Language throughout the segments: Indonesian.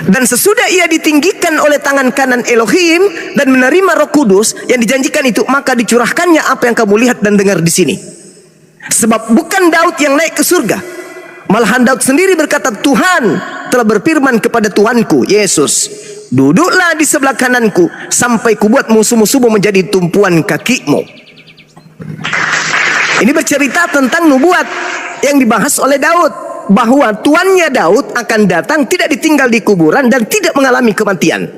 Dan sesudah ia ditinggikan oleh tangan kanan Elohim dan menerima Roh Kudus yang dijanjikan itu, maka dicurahkannya apa yang kamu lihat dan dengar di sini. Sebab bukan Daud yang naik ke surga, malahan Daud sendiri berkata, Tuhan telah berfirman kepada Tuhanku Yesus, duduklah di sebelah kananku sampai kubuat musuh-musuhmu menjadi tumpuan kakimu. Ini bercerita tentang nubuat yang dibahas oleh Daud, bahwa tuannya Daud akan datang, tidak ditinggal di kuburan dan tidak mengalami kematian.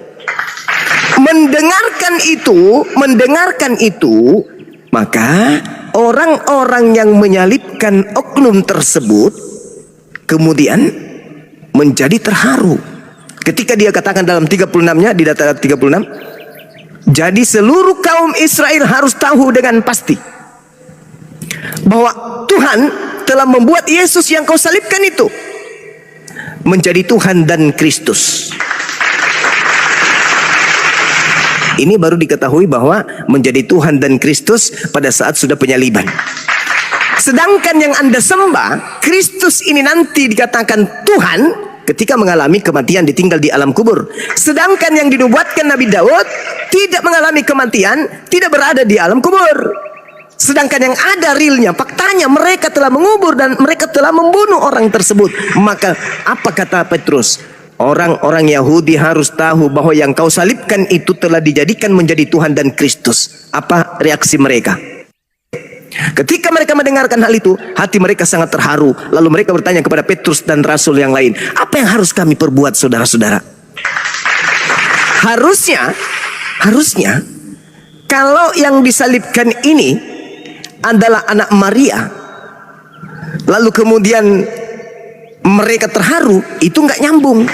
Mendengarkan itu, maka orang-orang yang menyalibkan oknum tersebut kemudian menjadi terharu ketika dia katakan dalam 36-nya, di data 36, jadi seluruh kaum Israel harus tahu dengan pasti bahwa Tuhan telah membuat Yesus yang kau salibkan itu menjadi Tuhan dan Kristus. Ini baru diketahui bahwa menjadi Tuhan dan Kristus pada saat sudah penyaliban. Sedangkan yang Anda sembah, Kristus ini nanti dikatakan Tuhan ketika mengalami kematian, ditinggal di alam kubur. Sedangkan yang dinubuatkan Nabi Daud tidak mengalami kematian, tidak berada di alam kubur. Sedangkan yang ada realnya, faktanya mereka telah mengubur dan mereka telah membunuh orang tersebut. Maka apa kata Petrus? Orang-orang Yahudi harus tahu bahwa yang kau salibkan itu telah dijadikan menjadi Tuhan dan Kristus. Apa reaksi mereka? Ketika mereka mendengarkan hal itu, hati mereka sangat terharu. Lalu mereka bertanya kepada Petrus dan Rasul yang lain, apa yang harus kami perbuat, saudara-saudara? Harusnya kalau yang disalibkan ini adalah anak Maria, lalu kemudian mereka terharu, itu nggak nyambung.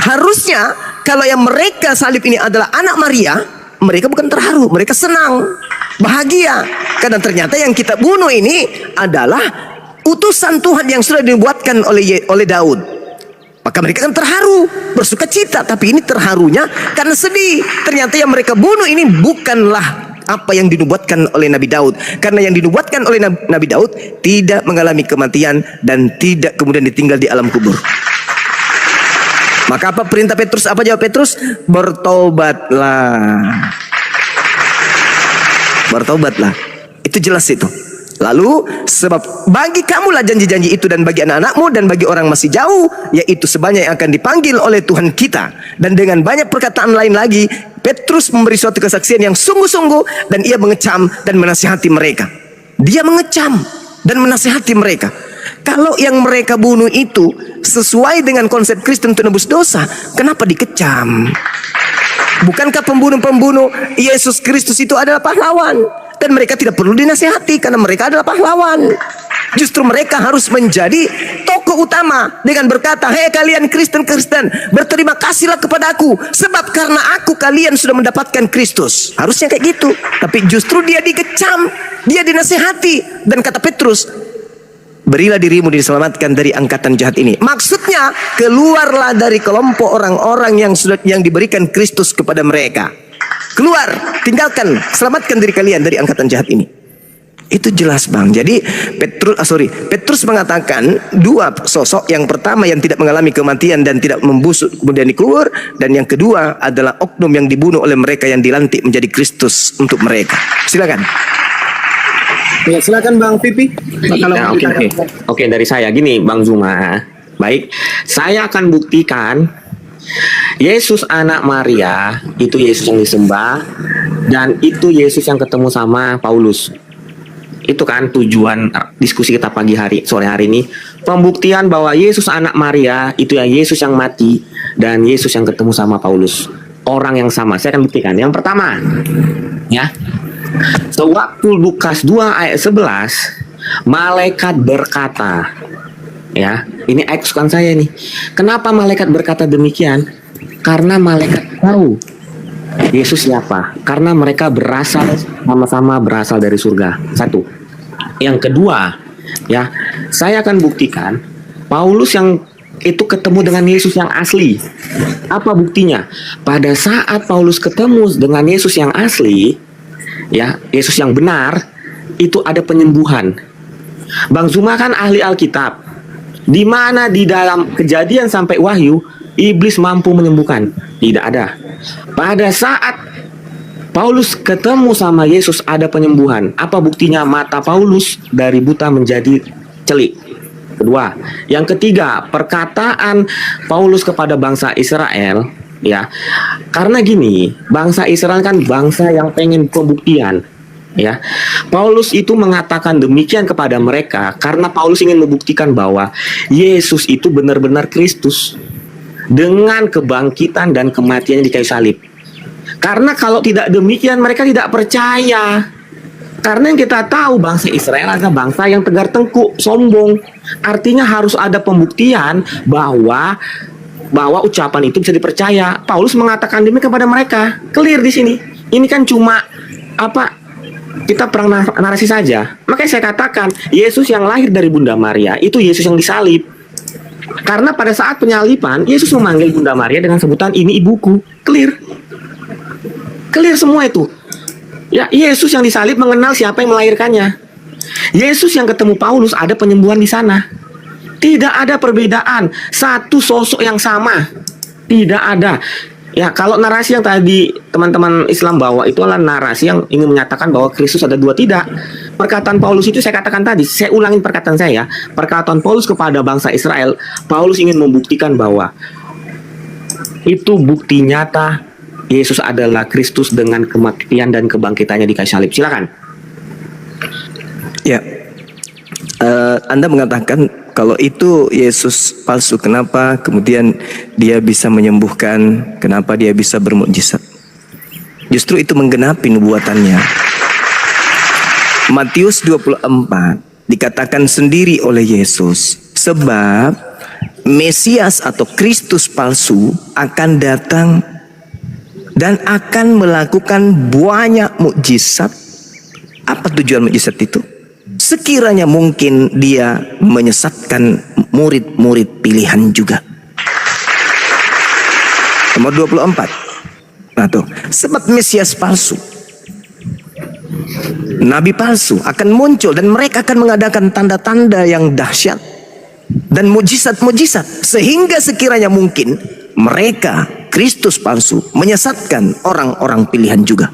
Harusnya kalau yang mereka salib ini adalah anak Maria, mereka bukan terharu, mereka senang, bahagia, karena ternyata yang kita bunuh ini adalah utusan Tuhan yang sudah dibuatkan oleh Daud. Maka mereka kan terharu, bersuka cita. Tapi ini terharunya karena sedih. Ternyata yang mereka bunuh ini bukanlah apa yang dinubuatkan oleh Nabi Daud. Karena yang dinubuatkan oleh Nabi Daud tidak mengalami kematian dan tidak kemudian ditinggal di alam kubur. Maka apa perintah Petrus? Apa jawab Petrus? Bertobatlah. Bertobatlah. Itu jelas itu. Lalu sebab bagi kamulah janji-janji itu dan bagi anak-anakmu dan bagi orang masih jauh, yaitu sebanyak yang akan dipanggil oleh Tuhan kita. Dan dengan banyak perkataan lain lagi, Petrus memberi suatu kesaksian yang sungguh-sungguh dan ia mengecam dan menasihati mereka. Dia mengecam dan menasihati mereka. Kalau yang mereka bunuh itu sesuai dengan konsep Kristen untuk nebus dosa, kenapa dikecam? Bukankah pembunuh-pembunuh Yesus Kristus itu adalah pahlawan? Dan mereka tidak perlu dinasihati karena mereka adalah pahlawan. Justru mereka harus menjadi tokoh utama dengan berkata, hei kalian Kristen-Kristen, berterima kasihlah kepada aku, sebab karena aku kalian sudah mendapatkan Kristus. Harusnya kayak gitu. Tapi justru dia dikecam, dia dinasihati. Dan kata Petrus, berilah dirimu diselamatkan dari angkatan jahat ini. Maksudnya keluarlah dari kelompok orang-orang yang diberikan Kristus kepada mereka. Keluar, tinggalkan, selamatkan diri kalian dari angkatan jahat ini. Itu jelas bang. Jadi Petrus mengatakan dua sosok. Yang pertama yang tidak mengalami kematian dan tidak membusuk kemudian dikubur, dan yang kedua adalah oknum yang dibunuh oleh mereka yang dilantik menjadi Kristus untuk mereka. Silakan. Ya, silakan Bang Pipi. Oke, dari saya gini Bang Zuma. Baik, saya akan buktikan Yesus anak Maria itu Yesus yang disembah, dan itu Yesus yang ketemu sama Paulus. Itu kan tujuan diskusi kita sore hari ini, pembuktian bahwa Yesus anak Maria itu yang Yesus yang mati dan Yesus yang ketemu sama Paulus, orang yang sama. Saya akan buktikan. Yang pertama, ya, sewaktu Lukas 2 ayat 11, malaikat berkata, ya, ini ayat kesukaan saya nih. Kenapa malaikat berkata demikian? Karena malaikat tahu Yesus siapa. Karena mereka sama-sama berasal dari surga. Satu. Yang kedua, ya, saya akan buktikan Paulus yang itu ketemu dengan Yesus yang asli. Apa buktinya? Pada saat Paulus ketemu dengan Yesus yang asli, ya, Yesus yang benar, itu ada penyembuhan. Bang Zuma kan ahli Alkitab. Di mana di dalam Kejadian sampai Wahyu iblis mampu menyembuhkan? Tidak ada. Pada saat Paulus ketemu sama Yesus ada penyembuhan. Apa buktinya? Mata Paulus dari buta menjadi celik. Kedua, yang ketiga, perkataan Paulus kepada bangsa Israel, ya. Karena gini, bangsa Israel kan bangsa yang pengen pembuktian, ya. Paulus itu mengatakan demikian kepada mereka karena Paulus ingin membuktikan bahwa Yesus itu benar-benar Kristus dengan kebangkitan dan kematiannya di kayu salib. Karena kalau tidak demikian mereka tidak percaya. Karena yang kita tahu bangsa Israel adalah bangsa yang tegar tengkuk, sombong. Artinya harus ada pembuktian bahwa ucapan itu bisa dipercaya. Paulus mengatakan demikian kepada mereka. Clear di sini. Ini kan cuma kita perang narasi saja. Makanya saya katakan Yesus yang lahir dari Bunda Maria itu Yesus yang disalib. Karena pada saat penyaliban Yesus memanggil Bunda Maria dengan sebutan ini ibuku. Clear semua itu. Ya, Yesus yang disalib mengenal siapa yang melahirkannya. Yesus yang ketemu Paulus ada penyembuhan di sana. Tidak ada perbedaan, satu sosok yang sama. Tidak ada. Ya, kalau narasi yang tadi teman-teman Islam bawa itu adalah narasi yang ingin menyatakan bahwa Kristus ada dua, tidak. Perkataan Paulus itu saya katakan tadi, saya ulangin perkataan saya. Perkataan Paulus kepada bangsa Israel, Paulus ingin membuktikan bahwa itu bukti nyata Yesus adalah Kristus dengan kematian dan kebangkitannya di kayu salib. Silakan. Ya, Anda mengatakan kalau itu Yesus palsu, kenapa kemudian dia bisa menyembuhkan, kenapa dia bisa bermukjizat? Justru itu menggenapi nubuatannya. Matius 24 dikatakan sendiri oleh Yesus, sebab Mesias atau Kristus palsu akan datang dan akan melakukan banyak mukjizat. Apa tujuan mukjizat itu? Sekiranya mungkin dia menyesatkan murid-murid pilihan juga. Nomor 24. Nah tuh, sebab Mesias palsu, nabi palsu akan muncul dan mereka akan mengadakan tanda-tanda yang dahsyat dan mujizat-mujizat sehingga sekiranya mungkin mereka Kristus palsu menyesatkan orang-orang pilihan juga.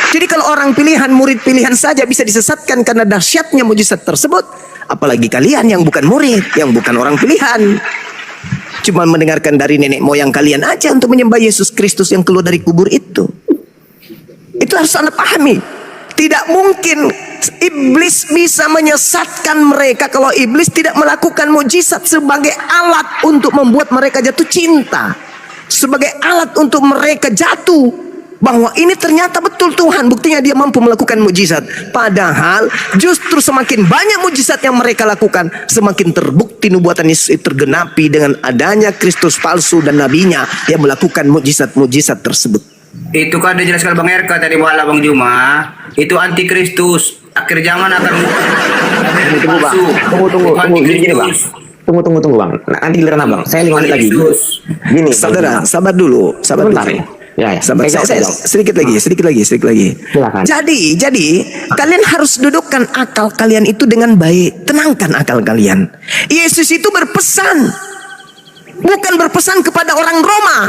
Jadi kalau orang pilihan, murid pilihan saja bisa disesatkan karena dahsyatnya mujizat tersebut, apalagi kalian yang bukan murid, yang bukan orang pilihan, cuma mendengarkan dari nenek moyang kalian aja untuk menyembah Yesus Kristus yang keluar dari kubur itu. Itu harus Anda pahami. Tidak mungkin iblis bisa menyesatkan mereka kalau iblis tidak melakukan mukjizat sebagai alat untuk membuat mereka jatuh cinta, sebagai alat untuk mereka jatuh bahwa ini ternyata betul Tuhan, buktinya dia mampu melakukan mukjizat. Padahal justru semakin banyak mukjizat yang mereka lakukan, semakin terbukti nubuatan Yesus tergenapi dengan adanya Kristus palsu dan nabinya yang melakukan mukjizat-mukjizat tersebut. Itu kan dijelaskan Bang RK tadi malam Bang Juma. Itu antikristus. Akhir zaman akan Tunggu Bang. Tunggu. Gini Bang. Tunggu Bang. Nanti giliran Abang. Saya 5 menit lagi. Gini. Saudara, sabar dulu. Sebentar. Ya. Sabar. Saya sedikit lagi. Silakan. Jadi kalian harus dudukkan akal kalian itu dengan baik. Tenangkan akal kalian. Yesus itu berpesan, bukan berpesan kepada orang Roma,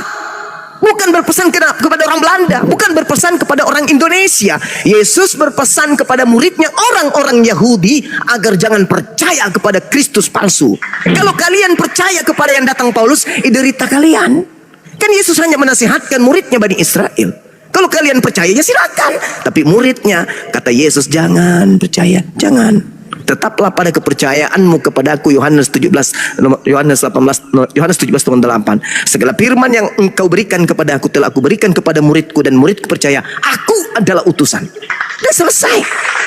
bukan berpesan kepada orang Belanda, bukan berpesan kepada orang Indonesia. Yesus berpesan kepada muridnya orang-orang Yahudi agar jangan percaya kepada Kristus palsu. Kalau kalian percaya kepada yang datang Paulus, derita kalian. Kan Yesus hanya menasihatkan muridnya Bani Israel. Kalau kalian percaya ya silakan. Tapi muridnya kata Yesus jangan percaya, jangan. Tetaplah pada kepercayaanmu kepadaku. Yohanes 17 8. Segala firman yang engkau berikan kepada aku telah aku berikan kepada muridku, dan muridku percaya aku adalah utusan. Dan selesai.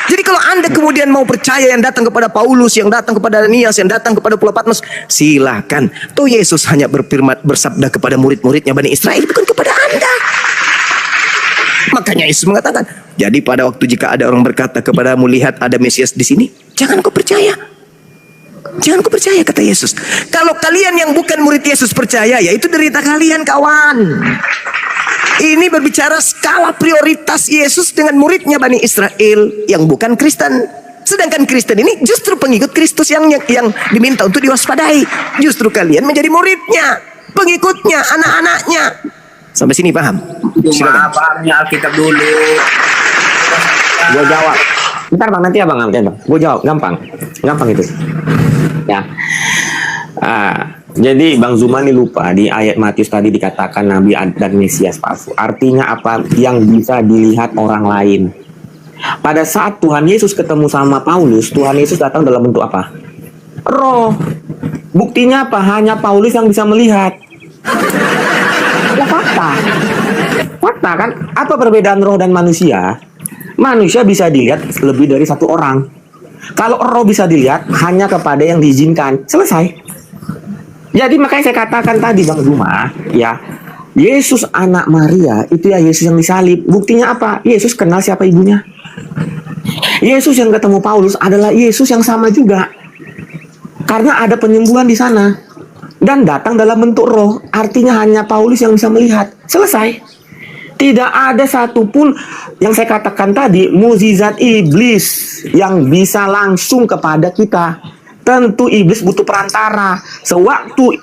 Jadi kalau Anda kemudian mau percaya yang datang kepada Paulus, yang datang kepada Ananias, yang datang kepada Pulau Patmos, silakan. Toh Yesus hanya bersabda kepada murid-muridnya Bani Israel, bukan kepada Anda. Makanya Yesus mengatakan, jadi pada waktu jika ada orang berkata kepadamu, lihat ada Mesias di sini, jangan kau percaya. Jangan kau percaya, kata Yesus. Kalau kalian yang bukan murid Yesus percaya, ya itu derita kalian, kawan. Ini berbicara skala prioritas Yesus dengan muridnya Bani Israel yang bukan Kristen. Sedangkan Kristen ini justru pengikut Kristus yang diminta untuk diwaspadai. Justru kalian menjadi muridnya, pengikutnya, anak-anaknya. Sampai sini paham? Cuma pahamnya Alkitab dulu. Gue jawab. Bentar bang, nanti abang. Gue jawab, gampang itu. Ya. Jadi Bang Zuma ini lupa di ayat Matius tadi dikatakan Nabi dan Mesias palsu. Artinya apa? Yang bisa dilihat orang lain. Pada saat Tuhan Yesus ketemu sama Paulus, Tuhan Yesus datang dalam bentuk apa? Roh. Buktinya apa? Hanya Paulus yang bisa melihat. Ya fakta kan? Apa perbedaan roh dan manusia? Manusia bisa dilihat lebih dari satu orang. Kalau roh bisa dilihat hanya kepada yang diizinkan. Selesai. Jadi makanya saya katakan tadi Bang Zuma, ya, Yesus anak Maria itu ya Yesus yang disalib. Buktinya apa? Yesus kenal siapa ibunya. Yesus yang ketemu Paulus adalah Yesus yang sama juga. Karena ada penyembuhan di sana. Dan datang dalam bentuk roh. Artinya hanya Paulus yang bisa melihat. Selesai. Tidak ada satupun yang saya katakan tadi, mukjizat iblis yang bisa langsung kepada kita. Tentu iblis butuh perantara. Sewaktu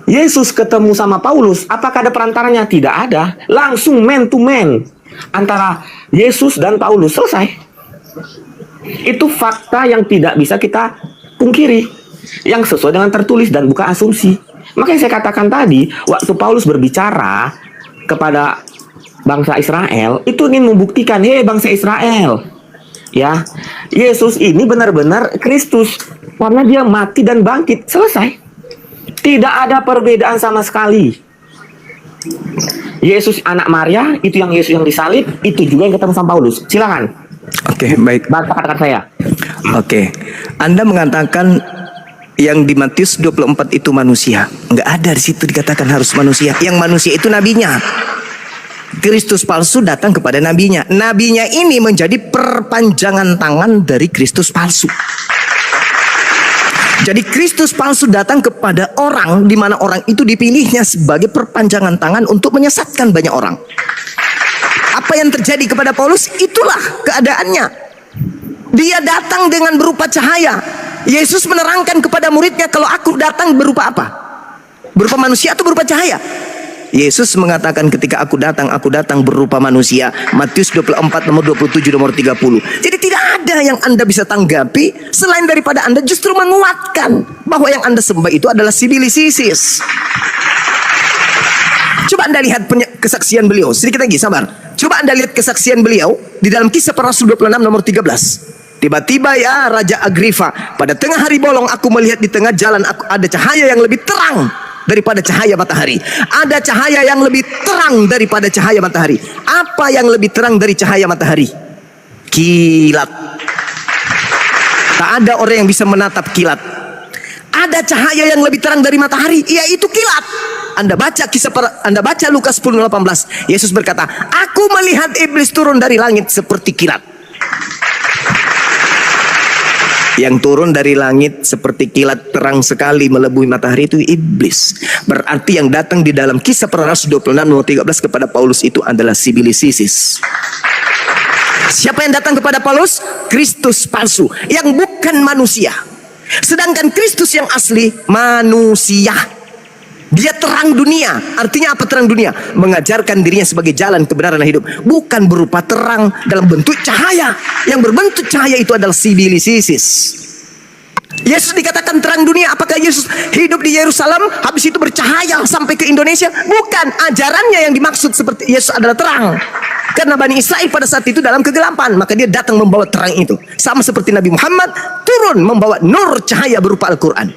Yesus ketemu sama Paulus, apakah ada perantaranya? Tidak ada. Langsung man to man antara Yesus dan Paulus. Selesai. Itu fakta yang tidak bisa kita pungkiri, yang sesuai dengan tertulis dan bukan asumsi. Makanya saya katakan tadi, waktu Paulus berbicara kepada bangsa Israel, itu ingin membuktikan, hei bangsa Israel, ya, Yesus ini benar-benar Kristus karena dia mati dan bangkit. Selesai. Tidak ada perbedaan sama sekali. Yesus anak Maria, itu yang Yesus yang disalib, itu juga yang ketemu sama Paulus. Silakan. Oke, baik. Bantah katakan saya. Oke. Anda mengatakan yang di Matius 24 itu manusia. Enggak ada di situ dikatakan harus manusia. Yang manusia itu nabinya. Kristus palsu datang kepada nabinya. Nabinya ini menjadi perpanjangan tangan dari Kristus palsu. Jadi Kristus palsu datang kepada orang di mana orang itu dipilihnya sebagai perpanjangan tangan untuk menyesatkan banyak orang. Apa yang terjadi kepada Paulus? Itulah keadaannya. Dia datang dengan berupa cahaya. Yesus menerangkan kepada muridnya, kalau aku datang berupa apa? Berupa manusia atau berupa cahaya? Yesus mengatakan ketika aku datang berupa manusia. Matius 24 nomor 27 nomor 30. Jadi tidak ada yang Anda bisa tanggapi selain daripada Anda justru menguatkan bahwa yang Anda sembah itu adalah sibilisisis. Coba Anda lihat kesaksian beliau. Sedikit lagi, sabar. Coba Anda lihat kesaksian beliau di dalam Kisah Para Rasul 26 nomor 13. Tiba-tiba ya Raja Agripa, pada tengah hari bolong aku melihat di tengah jalan aku ada cahaya yang lebih terang daripada cahaya matahari. Ada cahaya yang lebih terang daripada cahaya matahari. Apa yang lebih terang dari cahaya matahari? Kilat. Tak ada orang yang bisa menatap kilat. Ada cahaya yang lebih terang dari matahari, yaitu kilat. Anda baca Lukas 10:18. Yesus berkata, aku melihat iblis turun dari langit seperti kilat. Yang turun dari langit seperti kilat terang sekali melebihi matahari itu iblis. Berarti yang datang di dalam Kisah Para Rasul 26 nomor 13 kepada Paulus itu adalah sibilisisis. Siapa yang datang kepada Paulus? Kristus palsu yang bukan manusia. Sedangkan Kristus yang asli manusia. Dia terang dunia. Artinya apa terang dunia? Mengajarkan dirinya sebagai jalan kebenaran dan hidup. Bukan berupa terang dalam bentuk cahaya. Yang berbentuk cahaya itu adalah sibilisisis. Yesus dikatakan terang dunia. Apakah Yesus hidup di Yerusalem habis itu bercahaya sampai ke Indonesia? Bukan. Ajarannya yang dimaksud seperti Yesus adalah terang. Karena Bani Israel pada saat itu dalam kegelapan, maka dia datang membawa terang itu. Sama seperti Nabi Muhammad turun membawa nur cahaya berupa Al-Quran.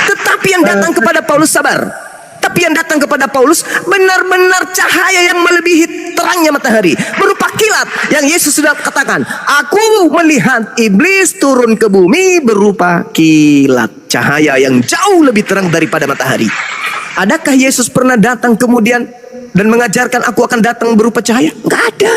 Tetapi yang datang kepada Paulus, sabar. Tapi yang datang kepada Paulus benar-benar cahaya yang melebihi terangnya matahari, berupa kilat yang Yesus sudah katakan, aku melihat iblis turun ke bumi berupa kilat, cahaya yang jauh lebih terang daripada matahari. Adakah Yesus pernah datang kemudian dan mengajarkan aku akan datang berupa cahaya? Enggak ada.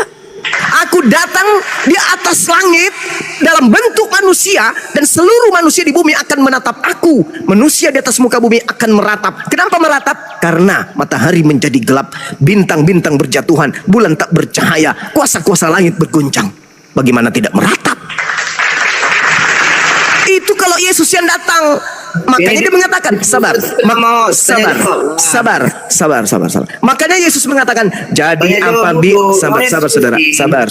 Aku datang di atas langit dalam bentuk manusia, dan seluruh manusia di bumi akan menatap aku. Manusia di atas muka bumi akan meratap. Kenapa meratap? Karena matahari menjadi gelap, bintang-bintang berjatuhan, bulan tak bercahaya, kuasa-kuasa langit berguncang. Bagaimana tidak meratap? Yesus yang datang. Makanya dia mengatakan sabar. Sabar. Makanya Yesus mengatakan, jadi apabila sabar.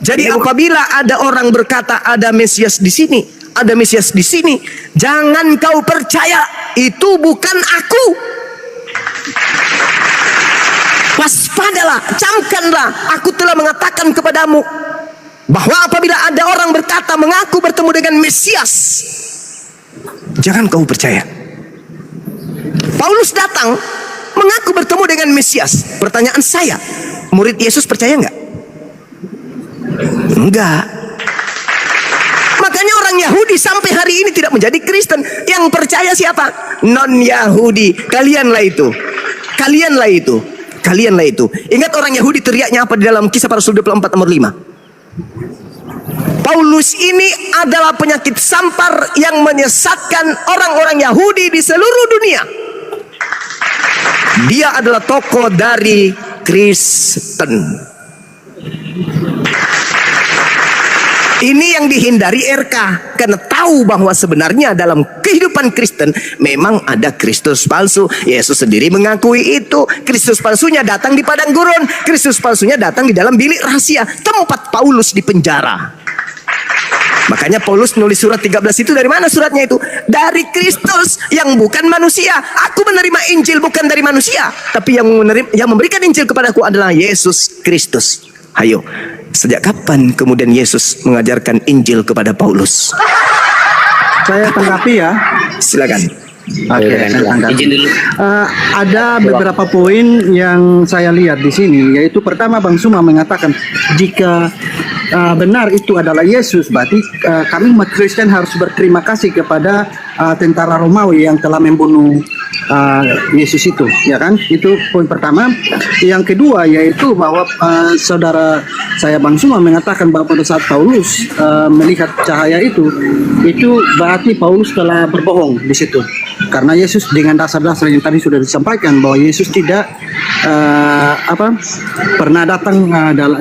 Jadi apabila ada orang berkata ada Mesias di sini, ada Mesias di sini, jangan kau percaya, itu bukan aku. Waspadalah, camkanlah, aku telah mengatakan kepadamu bahwa apabila ada orang berkata mengaku bertemu dengan Mesias, jangan kau percaya. Paulus datang mengaku bertemu dengan Mesias. Pertanyaan saya, murid Yesus percaya enggak? Enggak. Makanya orang Yahudi sampai hari ini tidak menjadi Kristen. Yang percaya siapa? Non-Yahudi. Kalianlah itu. Ingat orang Yahudi teriaknya apa di dalam Kisah Para Rasul 24 nomor 5? Paulus ini adalah penyakit sampar yang menyesatkan orang-orang Yahudi di seluruh dunia. Dia adalah tokoh dari Kristen. Ini yang dihindari RK, karena tahu bahwa sebenarnya dalam kehidupan Kristen memang ada Kristus palsu. Yesus sendiri mengakui itu. Kristus palsunya datang di padang gurun, Kristus palsunya datang di dalam bilik rahasia, tempat Paulus di penjara. Makanya Paulus menulis surat 13 itu dari mana suratnya itu? Dari Kristus yang bukan manusia. Aku menerima Injil bukan dari manusia, tapi yang memberikan Injil kepadaku adalah Yesus Kristus. Ayo, sejak kapan kemudian Yesus mengajarkan Injil kepada Paulus? Saya tanggapi ya. Silakan. Oke, saya tanggapi. Ada beberapa poin yang saya lihat di sini, yaitu pertama Bang Suma mengatakan jika benar itu adalah Yesus, berarti kami umat Kristen harus berterima kasih kepada tentara Romawi yang telah membunuh Yesus itu, ya kan? Itu poin pertama. Yang kedua yaitu bahwa saudara saya Bang Suma mengatakan bahwa pada saat Paulus melihat cahaya itu berarti Paulus telah berbohong di situ. Karena Yesus dengan dasar-dasar yang tadi sudah disampaikan bahwa Yesus tidak pernah datang,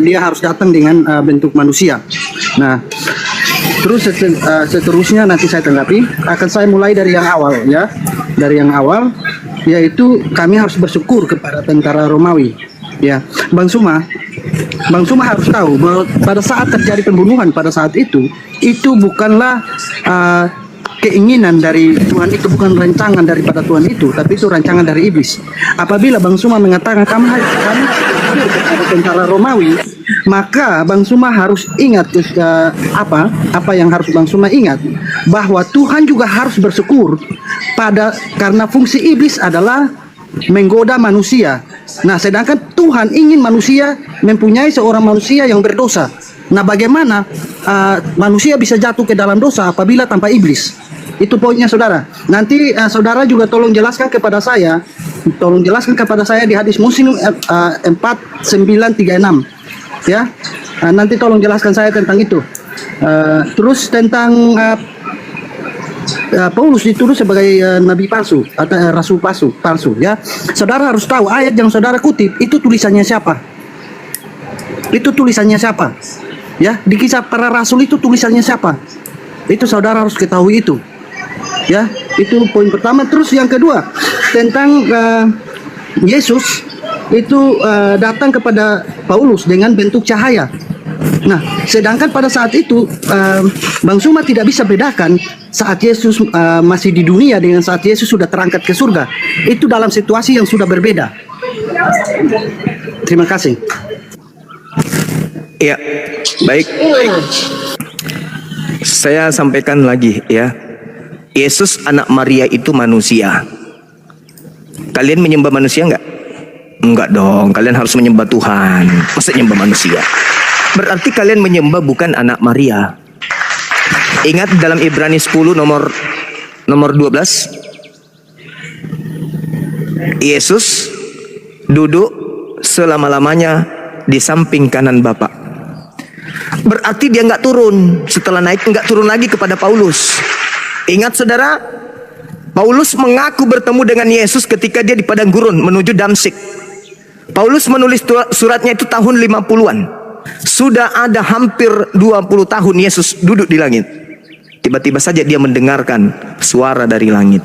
dia harus datang dengan bentuk manusia. Nah, terus seterusnya nanti saya tanggapi. Akan saya mulai dari yang awal ya. Dari yang awal yaitu kami harus bersyukur kepada tentara Romawi. Ya, Bang Suma harus tahu bahwa pada saat terjadi pembunuhan pada saat itu bukanlah keinginan dari Tuhan, itu bukan rancangan daripada Tuhan itu, tapi itu rancangan dari iblis. Apabila Bang Suma mengatakan kami kepada tentara Romawi, maka Bang Suma harus ingat apa yang harus Bang Suma ingat, bahwa Tuhan juga harus bersyukur karena fungsi iblis adalah menggoda manusia. Nah, sedangkan Tuhan ingin manusia mempunyai seorang manusia yang berdosa. Nah, bagaimana manusia bisa jatuh ke dalam dosa apabila tanpa iblis? Itu poinnya saudara. Nanti saudara juga tolong jelaskan kepada saya di hadis Muslim 4936 ya. Nanti tolong jelaskan saya tentang itu. Terus tentang Paulus dituduh sebagai nabi palsu atau rasul palsu ya. Saudara harus tahu ayat yang saudara kutip itu tulisannya siapa? Ya, di Kisah Para Rasul itu tulisannya siapa? Itu saudara harus ketahui itu. Ya, itu poin pertama. Terus yang kedua tentang Yesus itu datang kepada Paulus dengan bentuk cahaya. Nah, sedangkan pada saat itu Bang Suma tidak bisa bedakan saat Yesus masih di dunia dengan saat Yesus sudah terangkat ke surga. Itu dalam situasi yang sudah berbeda. Terima kasih. Ya, baik. Saya sampaikan lagi ya. Yesus anak Maria itu manusia. Kalian menyembah manusia enggak? Enggak dong, kalian harus menyembah Tuhan. Masa menyembah manusia? Berarti kalian menyembah bukan anak Maria. Ingat dalam Ibrani 10 nomor 12. Yesus duduk selama-lamanya di samping kanan Bapa. Berarti dia nggak turun. Setelah naik nggak turun lagi kepada Paulus. Ingat saudara, Paulus mengaku bertemu dengan Yesus ketika dia di padang gurun menuju Damsyik. Paulus menulis suratnya itu tahun 50-an. Sudah ada hampir 20 tahun Yesus duduk di langit. Tiba-tiba saja dia mendengarkan suara dari langit,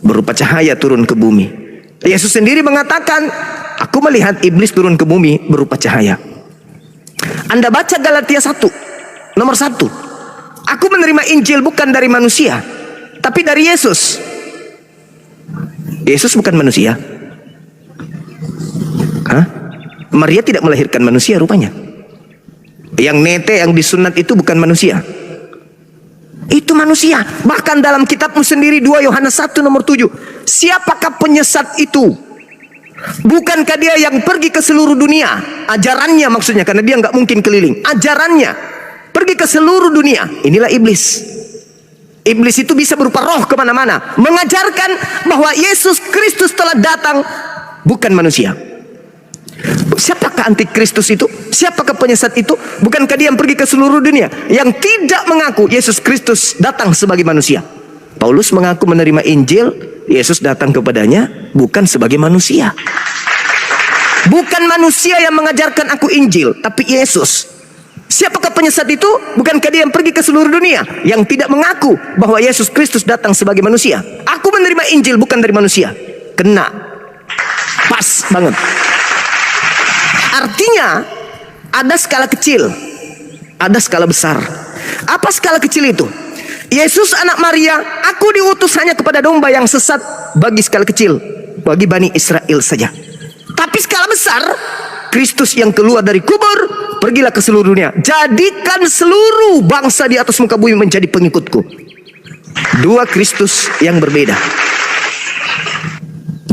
berupa cahaya turun ke bumi. Yesus sendiri mengatakan, aku melihat iblis turun ke bumi berupa cahaya. Anda baca Galatia 1, nomor 1. Aku menerima Injil bukan dari manusia, tapi dari Yesus. Yesus bukan manusia. Hah? Maria tidak melahirkan manusia rupanya. Yang nete, yang disunat itu bukan manusia. Itu manusia. Bahkan dalam kitabmu sendiri 2 Yohanes 1 nomor 7. Siapakah penyesat itu? Bukankah dia yang pergi ke seluruh dunia? Ajarannya maksudnya, karena dia nggak mungkin keliling. Ajarannya pergi ke seluruh dunia. Inilah iblis. Iblis itu bisa berupa roh kemana-mana, mengajarkan bahwa Yesus Kristus telah datang, bukan manusia. Siapakah antikristus itu? Siapakah penyesat itu? Bukankah dia yang pergi ke seluruh dunia, yang tidak mengaku Yesus Kristus datang sebagai manusia? Paulus mengaku menerima Injil, Yesus datang kepadanya bukan sebagai manusia. Bukan manusia yang mengajarkan aku Injil, tapi Yesus. Siapakah penyesat itu? Bukankah dia yang pergi ke seluruh dunia, yang tidak mengaku bahwa Yesus Kristus datang sebagai manusia? Aku menerima Injil bukan dari manusia. Kena. Pas banget. Artinya ada skala kecil, ada skala besar. Apa skala kecil itu? Yesus anak Maria, aku diutus hanya kepada domba yang sesat, bagi skala kecil, bagi Bani Israel saja. Tapi skala besar, Kristus yang keluar dari kubur, pergilah ke seluruh dunia, jadikan seluruh bangsa di atas muka bumi menjadi pengikutku. 2 Kristus yang berbeda.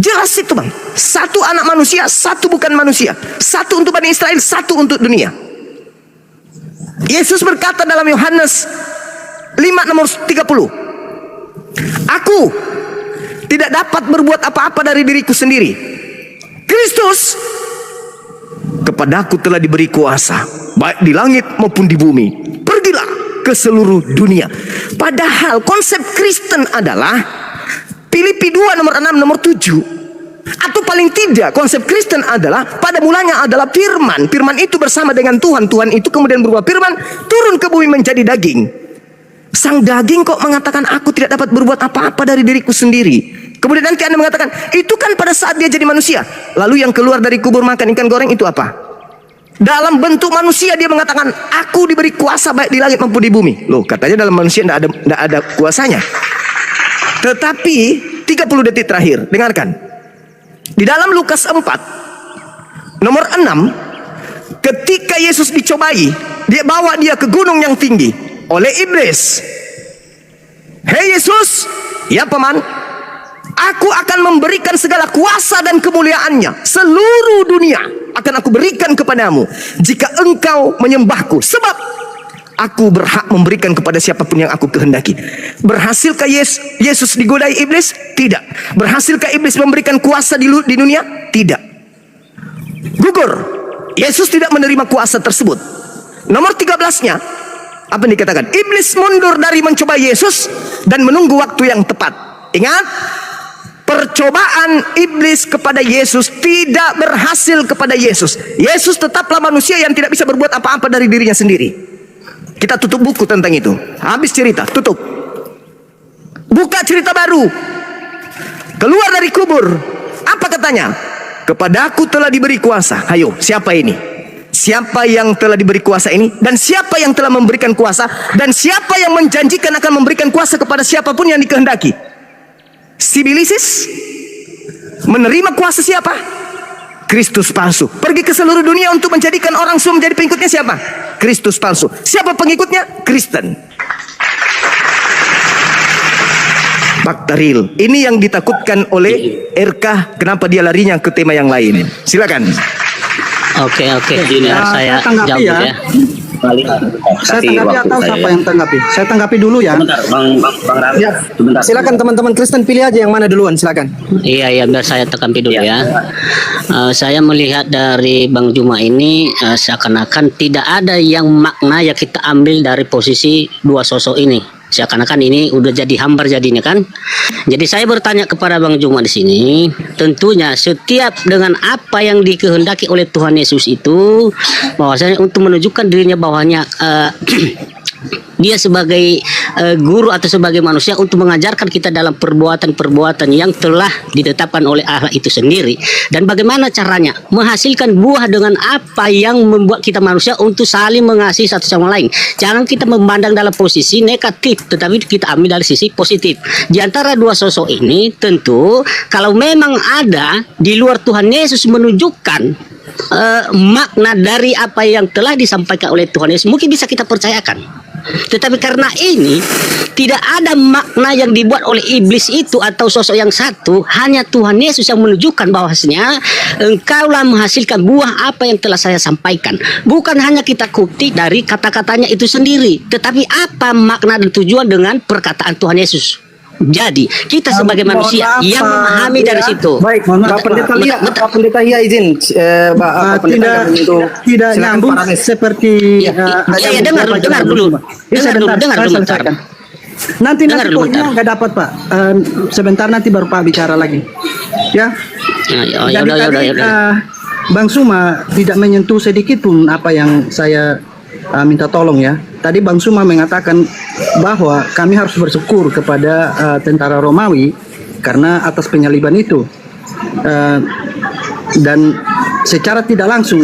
Jelas itu bang. Satu anak manusia, satu bukan manusia. Satu untuk Bani Israel, satu untuk dunia. Yesus berkata dalam Yohanes 5 nomor 30. Aku tidak dapat berbuat apa-apa dari diriku sendiri. Kristus, kepadaku telah diberi kuasa, baik di langit maupun di bumi. Pergilah ke seluruh dunia. Padahal konsep Kristen adalah Filipi 2 nomor 6 nomor 7. Atau paling tidak konsep Kristen adalah pada mulanya adalah firman. Firman itu bersama dengan Tuhan. Tuhan itu kemudian berubah firman, turun ke bumi menjadi daging. Sang daging kok mengatakan aku tidak dapat berbuat apa-apa dari diriku sendiri. Kemudian nanti Anda mengatakan itu kan pada saat dia jadi manusia. Lalu yang keluar dari kubur makan ikan goreng itu apa? Dalam bentuk manusia dia mengatakan aku diberi kuasa baik di langit maupun di bumi. Loh, katanya dalam manusia tidak ada kuasanya. Tetapi 30 detik terakhir, dengarkan. Di dalam Lukas 4 nomor 6, ketika Yesus dicobai, dia bawa dia ke gunung yang tinggi oleh iblis. Hei Yesus, ya paman, aku akan memberikan segala kuasa dan kemuliaannya, seluruh dunia akan aku berikan kepadamu jika engkau menyembahku, sebab aku berhak memberikan kepada siapapun yang aku kehendaki. Berhasilkah Yesus digodai iblis? Tidak. Berhasilkah iblis memberikan kuasa di dunia? Tidak. Gugur. Yesus tidak menerima kuasa tersebut. Nomor 13-nya, apa yang dikatakan? Iblis mundur dari mencoba Yesus dan menunggu waktu yang tepat. Ingat, percobaan iblis kepada Yesus tidak berhasil kepada Yesus. Yesus tetaplah manusia yang tidak bisa berbuat apa-apa dari dirinya sendiri. Kita tutup buku tentang itu. Habis cerita, tutup. Buka cerita baru. Keluar dari kubur. Apa katanya? Kepadaku telah diberi kuasa. Ayo, siapa ini? Siapa yang telah diberi kuasa ini? Dan siapa yang telah memberikan kuasa? Dan siapa yang menjanjikan akan memberikan kuasa kepada siapapun yang dikehendaki? Sibilisis? Menerima kuasa siapa? Kristus palsu. Pergi ke seluruh dunia untuk menjadikan orang semua menjadi pengikutnya siapa? Kristus palsu. Siapa pengikutnya? Kristen. Baktaril. Ini yang ditakutkan oleh RK. Kenapa dia larinya ke tema yang lain? Silakan. Oke, biar saya tanggapi jawab ya. ya. Saya tanggapi atau siapa yang tanggapi? Saya tanggapi dulu ya. Bentar, Bang Rami. Ya. Silakan teman-teman Kristen pilih aja yang mana duluan, silakan. Iya, biar saya tekan dulu ya. Saya melihat dari Bang Juma ini seakan-akan tidak ada yang makna yang kita ambil dari posisi dua sosok ini. Seakan-akan ini udah jadi hambar jadinya kan. Jadi saya bertanya kepada Bang Juma di sini, tentunya setiap dengan apa yang dikehendaki oleh Tuhan Yesus itu, bahwasanya untuk menunjukkan dirinya bahwanya Dia sebagai guru atau sebagai manusia untuk mengajarkan kita dalam perbuatan-perbuatan yang telah ditetapkan oleh Allah itu sendiri. Dan bagaimana caranya menghasilkan buah dengan apa yang membuat kita manusia untuk saling mengasihi satu sama lain. Jangan kita memandang dalam posisi negatif, tetapi kita ambil dari sisi positif. Di antara dua sosok ini tentu kalau memang ada di luar Tuhan Yesus menunjukkan makna dari apa yang telah disampaikan oleh Tuhan Yesus, mungkin bisa kita percayakan. Tetapi karena ini tidak ada makna yang dibuat oleh iblis itu atau sosok yang satu, hanya Tuhan Yesus yang menunjukkan bahwasanya engkaulah menghasilkan buah apa yang telah saya sampaikan. Bukan hanya kita kutip dari kata-katanya itu sendiri, tetapi apa makna dan tujuan dengan perkataan Tuhan Yesus. Jadi kita sebagai manusia yang memahami dari situ. Baik, Pak Pendeta Lia, Pak Pendeta Lia izin, Pak Pendeta tidak silakan, nyambung Pak Rames. seperti dengar dulu. Dengar dulu bentar. Nanti Dengar dulu poinnya bentar. nggak dapat Pak. Sebentar nanti baru Pak bicara lagi. Ya. Jadi tadi Bang Suma tidak menyentuh sedikit pun apa yang saya minta tolong ya. Tadi Bang Suma mengatakan bahwa kami harus bersyukur kepada tentara Romawi karena atas penyaliban itu. Dan secara tidak langsung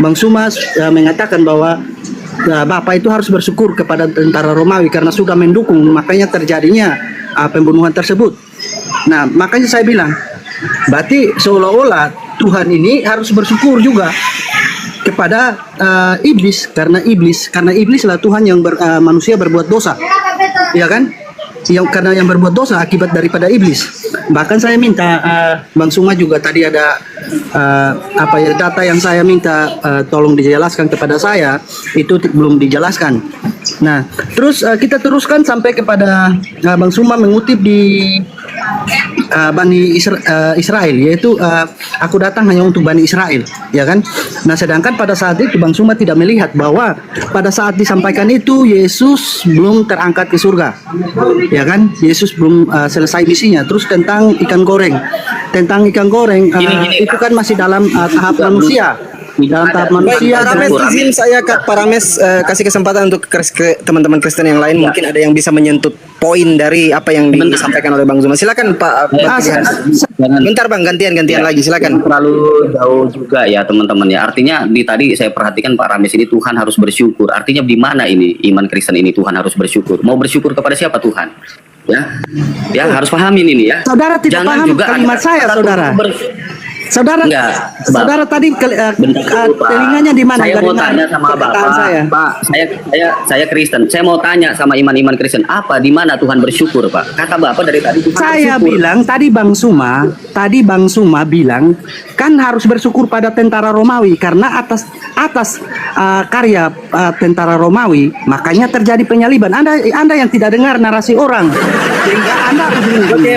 Bang Suma mengatakan bahwa Bapak itu harus bersyukur kepada tentara Romawi karena sudah mendukung, makanya terjadinya pembunuhan tersebut. Nah, makanya saya bilang, berarti seolah-olah Tuhan ini harus bersyukur juga kepada iblis karena iblislah Tuhan yang manusia berbuat dosa, ya kan? Karena yang berbuat dosa akibat daripada iblis. Bahkan saya minta Bang Suma juga tadi ada data yang saya minta tolong dijelaskan kepada saya itu belum dijelaskan. Nah, terus kita teruskan sampai kepada Bang Suma mengutip di Bani Israel, yaitu aku datang hanya untuk Bani Israel, ya kan? Nah, sedangkan pada saat itu Bang Suma tidak melihat bahwa pada saat disampaikan itu Yesus belum terangkat ke surga, ya kan? Yesus belum selesai misinya. Terus tentang ikan goreng, itu kan masih dalam tahap manusia. Dalam tahap manusia. Pak Rames, izin saya Pak Rames kasih kesempatan untuk ke teman-teman Kristen yang lain, mungkin ada yang bisa menyentuh poin dari apa yang disampaikan oleh Bang Zuma. Silakan Pak. Bentar Bang, gantian lagi, silakan. Terlalu jauh juga ya teman-teman ya. Artinya tadi saya perhatikan Pak Rames ini Tuhan harus bersyukur. Artinya di mana ini iman Kristen ini Tuhan harus bersyukur. Mau bersyukur kepada siapa Tuhan? Ya harus pahamin ini ya. Saudara tidak Jangan paham juga kalimat saya, saudara. Saudara, Enggak, saudara tadi telinganya di mana? Saya mau dengar tanya sama perkataan Bapak, Pak. Saya Kristen. Saya mau tanya sama iman-iman Kristen, apa di mana Tuhan bersyukur, Pak? Kata Bapak dari tadi Tuhan Saya bersyukur. bilang tadi Bang Suma bilang kan harus bersyukur pada tentara Romawi karena atas karya tentara Romawi makanya terjadi penyaliban. Anda yang tidak dengar narasi orang sehingga Anda Oke,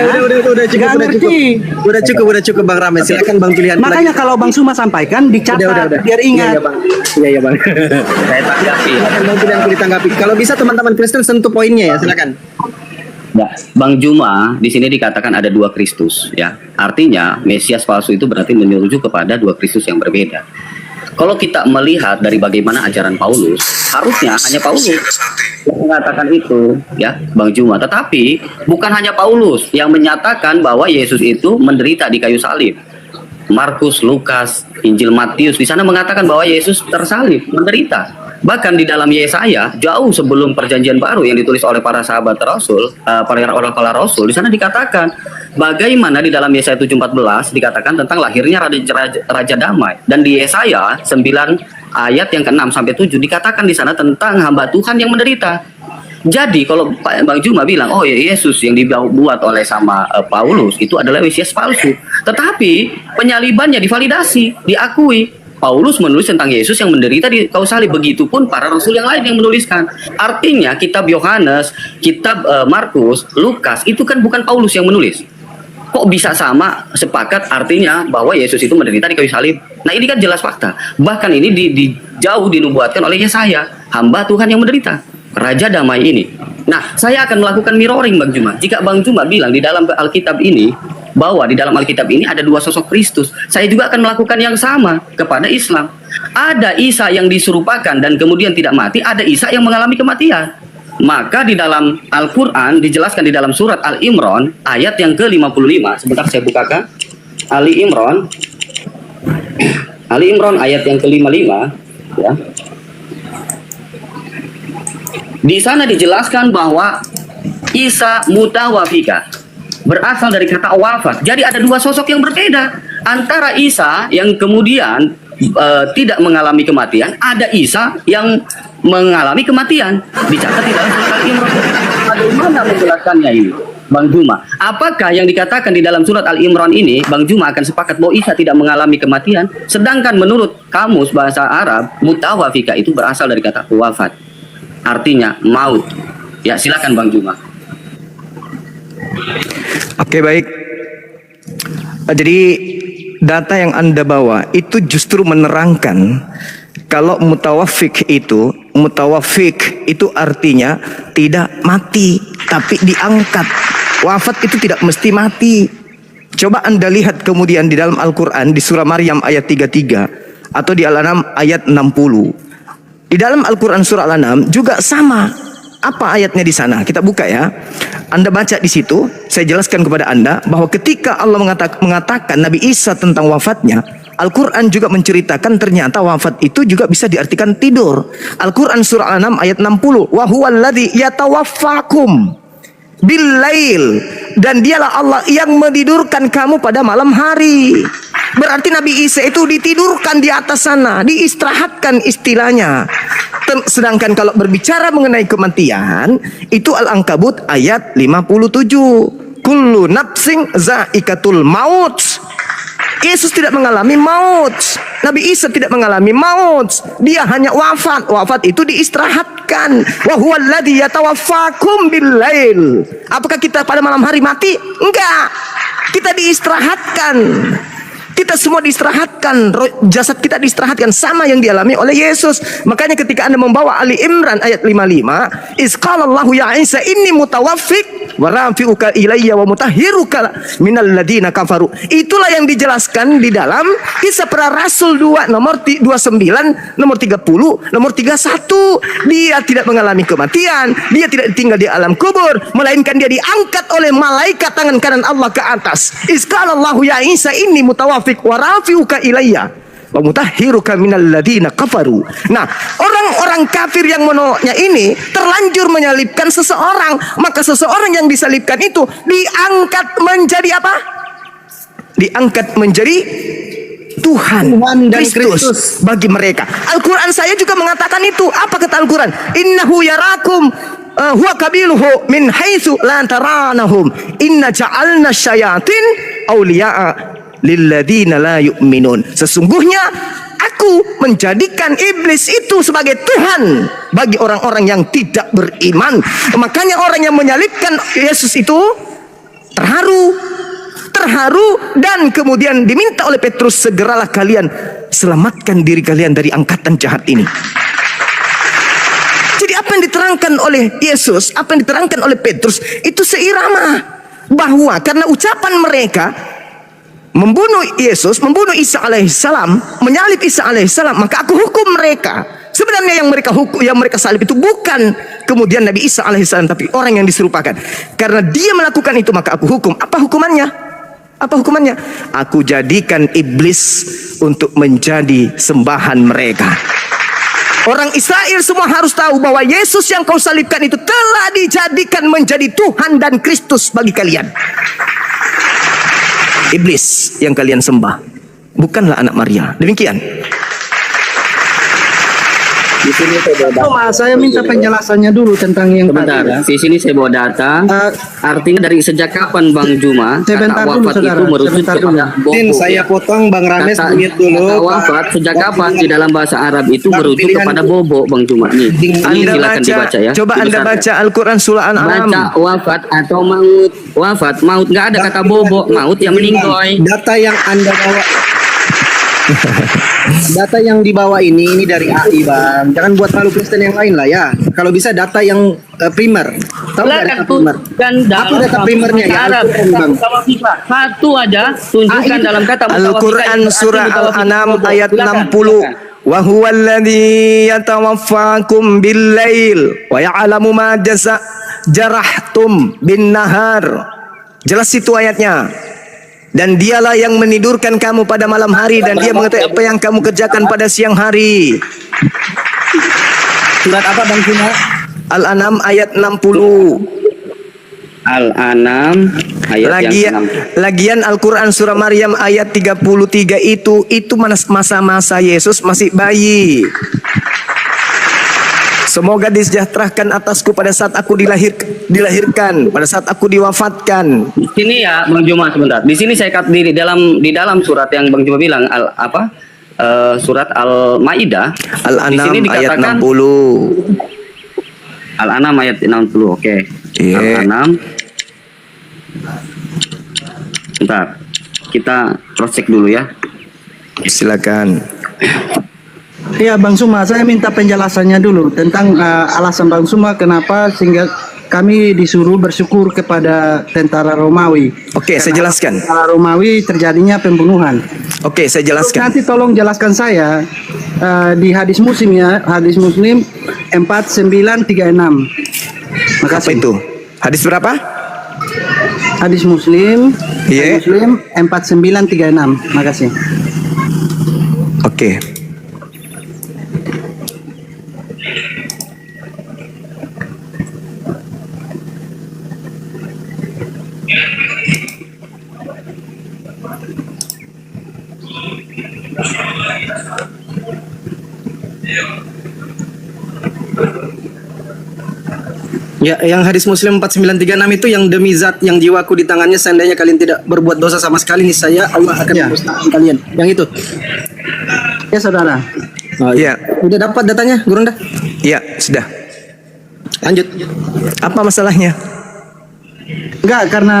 udah cukup Bang Rames. Silakan Bang pilihan. makanya kalau Bang Suma sampaikan dicatat biar ingat. Iya Bang. Saya tanggapi. Silakan Bang pilihan ditanggapi. Kalau bisa teman-teman Kristen sentuh poinnya ya, silakan. Ya, Bang Juma di sini dikatakan ada dua Kristus, ya. Artinya Mesias palsu itu berarti merujuk kepada dua Kristus yang berbeda. Kalau kita melihat dari bagaimana ajaran Paulus, harusnya hanya Paulus yang mengatakan itu, ya, Bang Juma. Tetapi bukan hanya Paulus yang menyatakan bahwa Yesus itu menderita di kayu salib. Markus, Lukas, Injil Matius di sana mengatakan bahwa Yesus tersalib, menderita. Bahkan di dalam Yesaya jauh sebelum Perjanjian Baru yang ditulis oleh para sahabat Rasul, para Rasul, di sana dikatakan bagaimana di dalam Yesaya 7:14 dikatakan tentang lahirnya Raja Damai, dan di Yesaya 9 ayat yang ke-6 sampai 7 dikatakan di sana tentang hamba Tuhan yang menderita. Jadi kalau Bang Juma bilang, oh ya Yesus yang dibuat oleh sama Paulus itu adalah Mesias palsu, tetapi penyalibannya divalidasi, diakui. Paulus menulis tentang Yesus yang menderita di kayu salib, begitupun para rasul yang lain yang menuliskan. Artinya kitab Yohanes, kitab Markus, Lukas itu kan bukan Paulus yang menulis. Kok bisa sama sepakat artinya bahwa Yesus itu menderita di kayu salib? Nah ini kan jelas fakta. Bahkan ini jauh dinubuatkan oleh Yesaya, hamba Tuhan yang menderita, Raja Damai ini. Nah saya akan melakukan mirroring Bang Juma. Jika Bang Juma bilang di dalam Alkitab ini bahwa di dalam Alkitab ini ada dua sosok Kristus, saya juga akan melakukan yang sama kepada Islam. Ada Isa yang diserupakan dan kemudian tidak mati, ada Isa yang mengalami kematian. Maka di dalam Al-Quran dijelaskan di dalam surat Al-Imran ayat yang ke-55. Sebentar saya bukakan. Ali Imran ayat yang ke-55 ya. Di sana dijelaskan bahwa Isa mutawafika berasal dari kata wafat. Jadi ada dua sosok yang berbeda. Antara Isa yang kemudian tidak mengalami kematian, ada Isa yang mengalami kematian. Dicatat di dalam surat Al-Imran. Bagaimana menjelaskannya ini, Bang Juma? Apakah yang dikatakan di dalam surat Al-Imran ini, Bang Juma akan sepakat bahwa Isa tidak mengalami kematian? Sedangkan menurut kamus bahasa Arab, mutawafika itu berasal dari kata wafat. Artinya maut. Ya, silakan Bang Juma. Oke, baik. Jadi data yang Anda bawa itu justru menerangkan kalau mutawafik itu artinya tidak mati tapi diangkat. Wafat itu tidak mesti mati. Coba Anda lihat kemudian di dalam Al-Quran di surah Maryam ayat 33 atau di Al-An'am ayat 60. Di dalam Al-Quran surah Al-An'am juga sama. Apa ayatnya di sana? Kita buka ya. Anda baca di situ. Saya jelaskan kepada Anda bahwa ketika Allah mengatakan Nabi Isa tentang wafatnya, Al-Quran juga menceritakan ternyata wafat itu juga bisa diartikan tidur. Al-Quran surah Al-An'am ayat 60. Wa huwallazi yatawaffakum bil-lail, dan dialah Allah yang menidurkan kamu pada malam hari. Berarti Nabi Isa itu ditidurkan di atas sana, diistirahatkan istilahnya. Sedangkan kalau berbicara mengenai kematian, itu Al-Ankabut ayat 57. Kullu nafsin zaikatul maut. Yesus tidak mengalami maut. Nabi Isa tidak mengalami maut. Dia hanya wafat. Wafat itu diistirahatkan. Wa huwallazi yatawaffakum bil-lail. Apakah kita pada malam hari mati? Enggak. Kita diistirahatkan. Kita semua diistirahatkan, jasad kita diistirahatkan sama yang dialami oleh Yesus. Makanya ketika Anda membawa Ali Imran ayat 55, Isqalallahu ya Isa inni mutawaffik wa rafi'uka ilayya wa mutahhiruka minal ladina kafaru. Itulah yang dijelaskan di dalam Kisah Para Rasul 2 nomor 29, nomor 30, nomor 31. Dia tidak mengalami kematian, dia tidak tinggal di alam kubur, melainkan dia diangkat oleh malaikat tangan kanan Allah ke atas. Isqalallahu ya Isa inni mutawaffik wa rafi'uka ilayya wa mutahhiruka minal ladina kafaru. Nah, orang-orang kafir yang menolaknya ini terlanjur menyalibkan seseorang, maka seseorang yang disalibkan itu diangkat menjadi apa? Diangkat menjadi Tuhan dan Kristus bagi mereka. Al-Quran saya juga mengatakan itu. Apa kata Al-Quran? Innahu yarakum huwa kabiluhu min haitsu la taranahum inna ja'alna syayatin awliya'a lilladina la yu'minun. Sesungguhnya aku menjadikan iblis itu sebagai Tuhan bagi orang-orang yang tidak beriman. Makanya orang yang menyalibkan Yesus itu terharu dan kemudian diminta oleh Petrus, segeralah kalian selamatkan diri kalian dari angkatan jahat ini. Jadi apa yang diterangkan oleh Yesus, apa yang diterangkan oleh Petrus itu seirama, bahwa karena ucapan mereka membunuh Yesus, membunuh Isa alaihissalam, menyalib Isa alaihissalam, maka aku hukum mereka. Sebenarnya yang mereka salib itu bukan kemudian Nabi Isa alaihissalam, tapi orang yang diserupakan. Karena dia melakukan itu, maka aku hukum. Apa hukumannya? Apa hukumannya? Aku jadikan iblis untuk menjadi sembahan mereka. Orang Israel semua harus tahu bahwa Yesus yang kau salibkan itu telah dijadikan menjadi Tuhan dan Kristus bagi kalian. Iblis yang kalian sembah bukanlah anak Maria. Demikian. Di sini saya bawa data. Saya minta penjelasannya dulu tentang yang Sebentar, tadi. di sini saya bawa data. Artinya dari sejak kapan Bang Juma Sebentar kata dulu, wafat saudara. itu merujuk Sebentar kepada dulu. bobo. Saya potong Bang Rames Kata dulu. wafat sejak kapan di dalam bahasa Arab itu Bang, merujuk pilihan- kepada bobo, Bang Juma. Nih, ini Anda silakan baca, dibaca ya. coba Anda Dibesarkan. baca Al-Quran surah Al-An'am. Baca wafat atau maut. Wafat, maut nggak ada kata bobo, maut yang meninggoy. Data yang Anda bawa, data yang dibawa ini dari AI, Bang. Jangan buat malu Kristen yang lain lah ya. Kalau bisa data yang primer. Tahu nggak data primer? Apa data primernya ya? Bang. Satu aja tunjukkan dalam kata Al-Quran surah Al-An'am ayat 60. Wa huwal ladzi yatawaffakum bil lail wa ya'lamu ma jarahtum bin nahar. Jelas itu ayatnya. Dan dialah yang menidurkan kamu pada malam hari dan dia mengetahui apa yang kamu kerjakan pada siang hari. Surat apa Bang Juma? Al-An'am ayat 60. Al-An'am ayat yang 6. Lagian Al-Quran surah Maryam ayat 33 itu masa-masa Yesus masih bayi. Semoga disejahterakan atasku pada saat aku dilahirkan, pada saat aku diwafatkan. Di sini ya Bang Juma sebentar. Di sini saya di dalam surat yang Bang Juma bilang surat Al-Maidah. Al-An'am ayat 60. Al-An'am ayat 60. Oke. Iya. Al-An'am. Bentar. Kita cross check dulu ya. Silakan. Ya Bang Suma, saya minta penjelasannya dulu tentang alasan Bang Suma kenapa sehingga kami disuruh bersyukur kepada tentara Romawi. Oke, saya jelaskan. Tentara Romawi terjadinya pembunuhan. Oke, saya jelaskan. Nanti tolong jelaskan saya di hadis Muslim ya, hadis Muslim 4936. Apa Makasih. itu? Hadis berapa? Hadis Muslim, Iya. hadis Muslim 4936. Makasih. Oke. Ya, yang hadis Muslim 4936 itu yang demi zat yang jiwaku di tangannya seandainya kalian tidak berbuat dosa sama sekali niscaya Allah akan Ya. memusnahkan kalian. Yang itu. Ya saudara. Oh, Iya. Udah dapat datanya, Gurunda? Iya, sudah. Lanjut. Apa masalahnya? Enggak, karena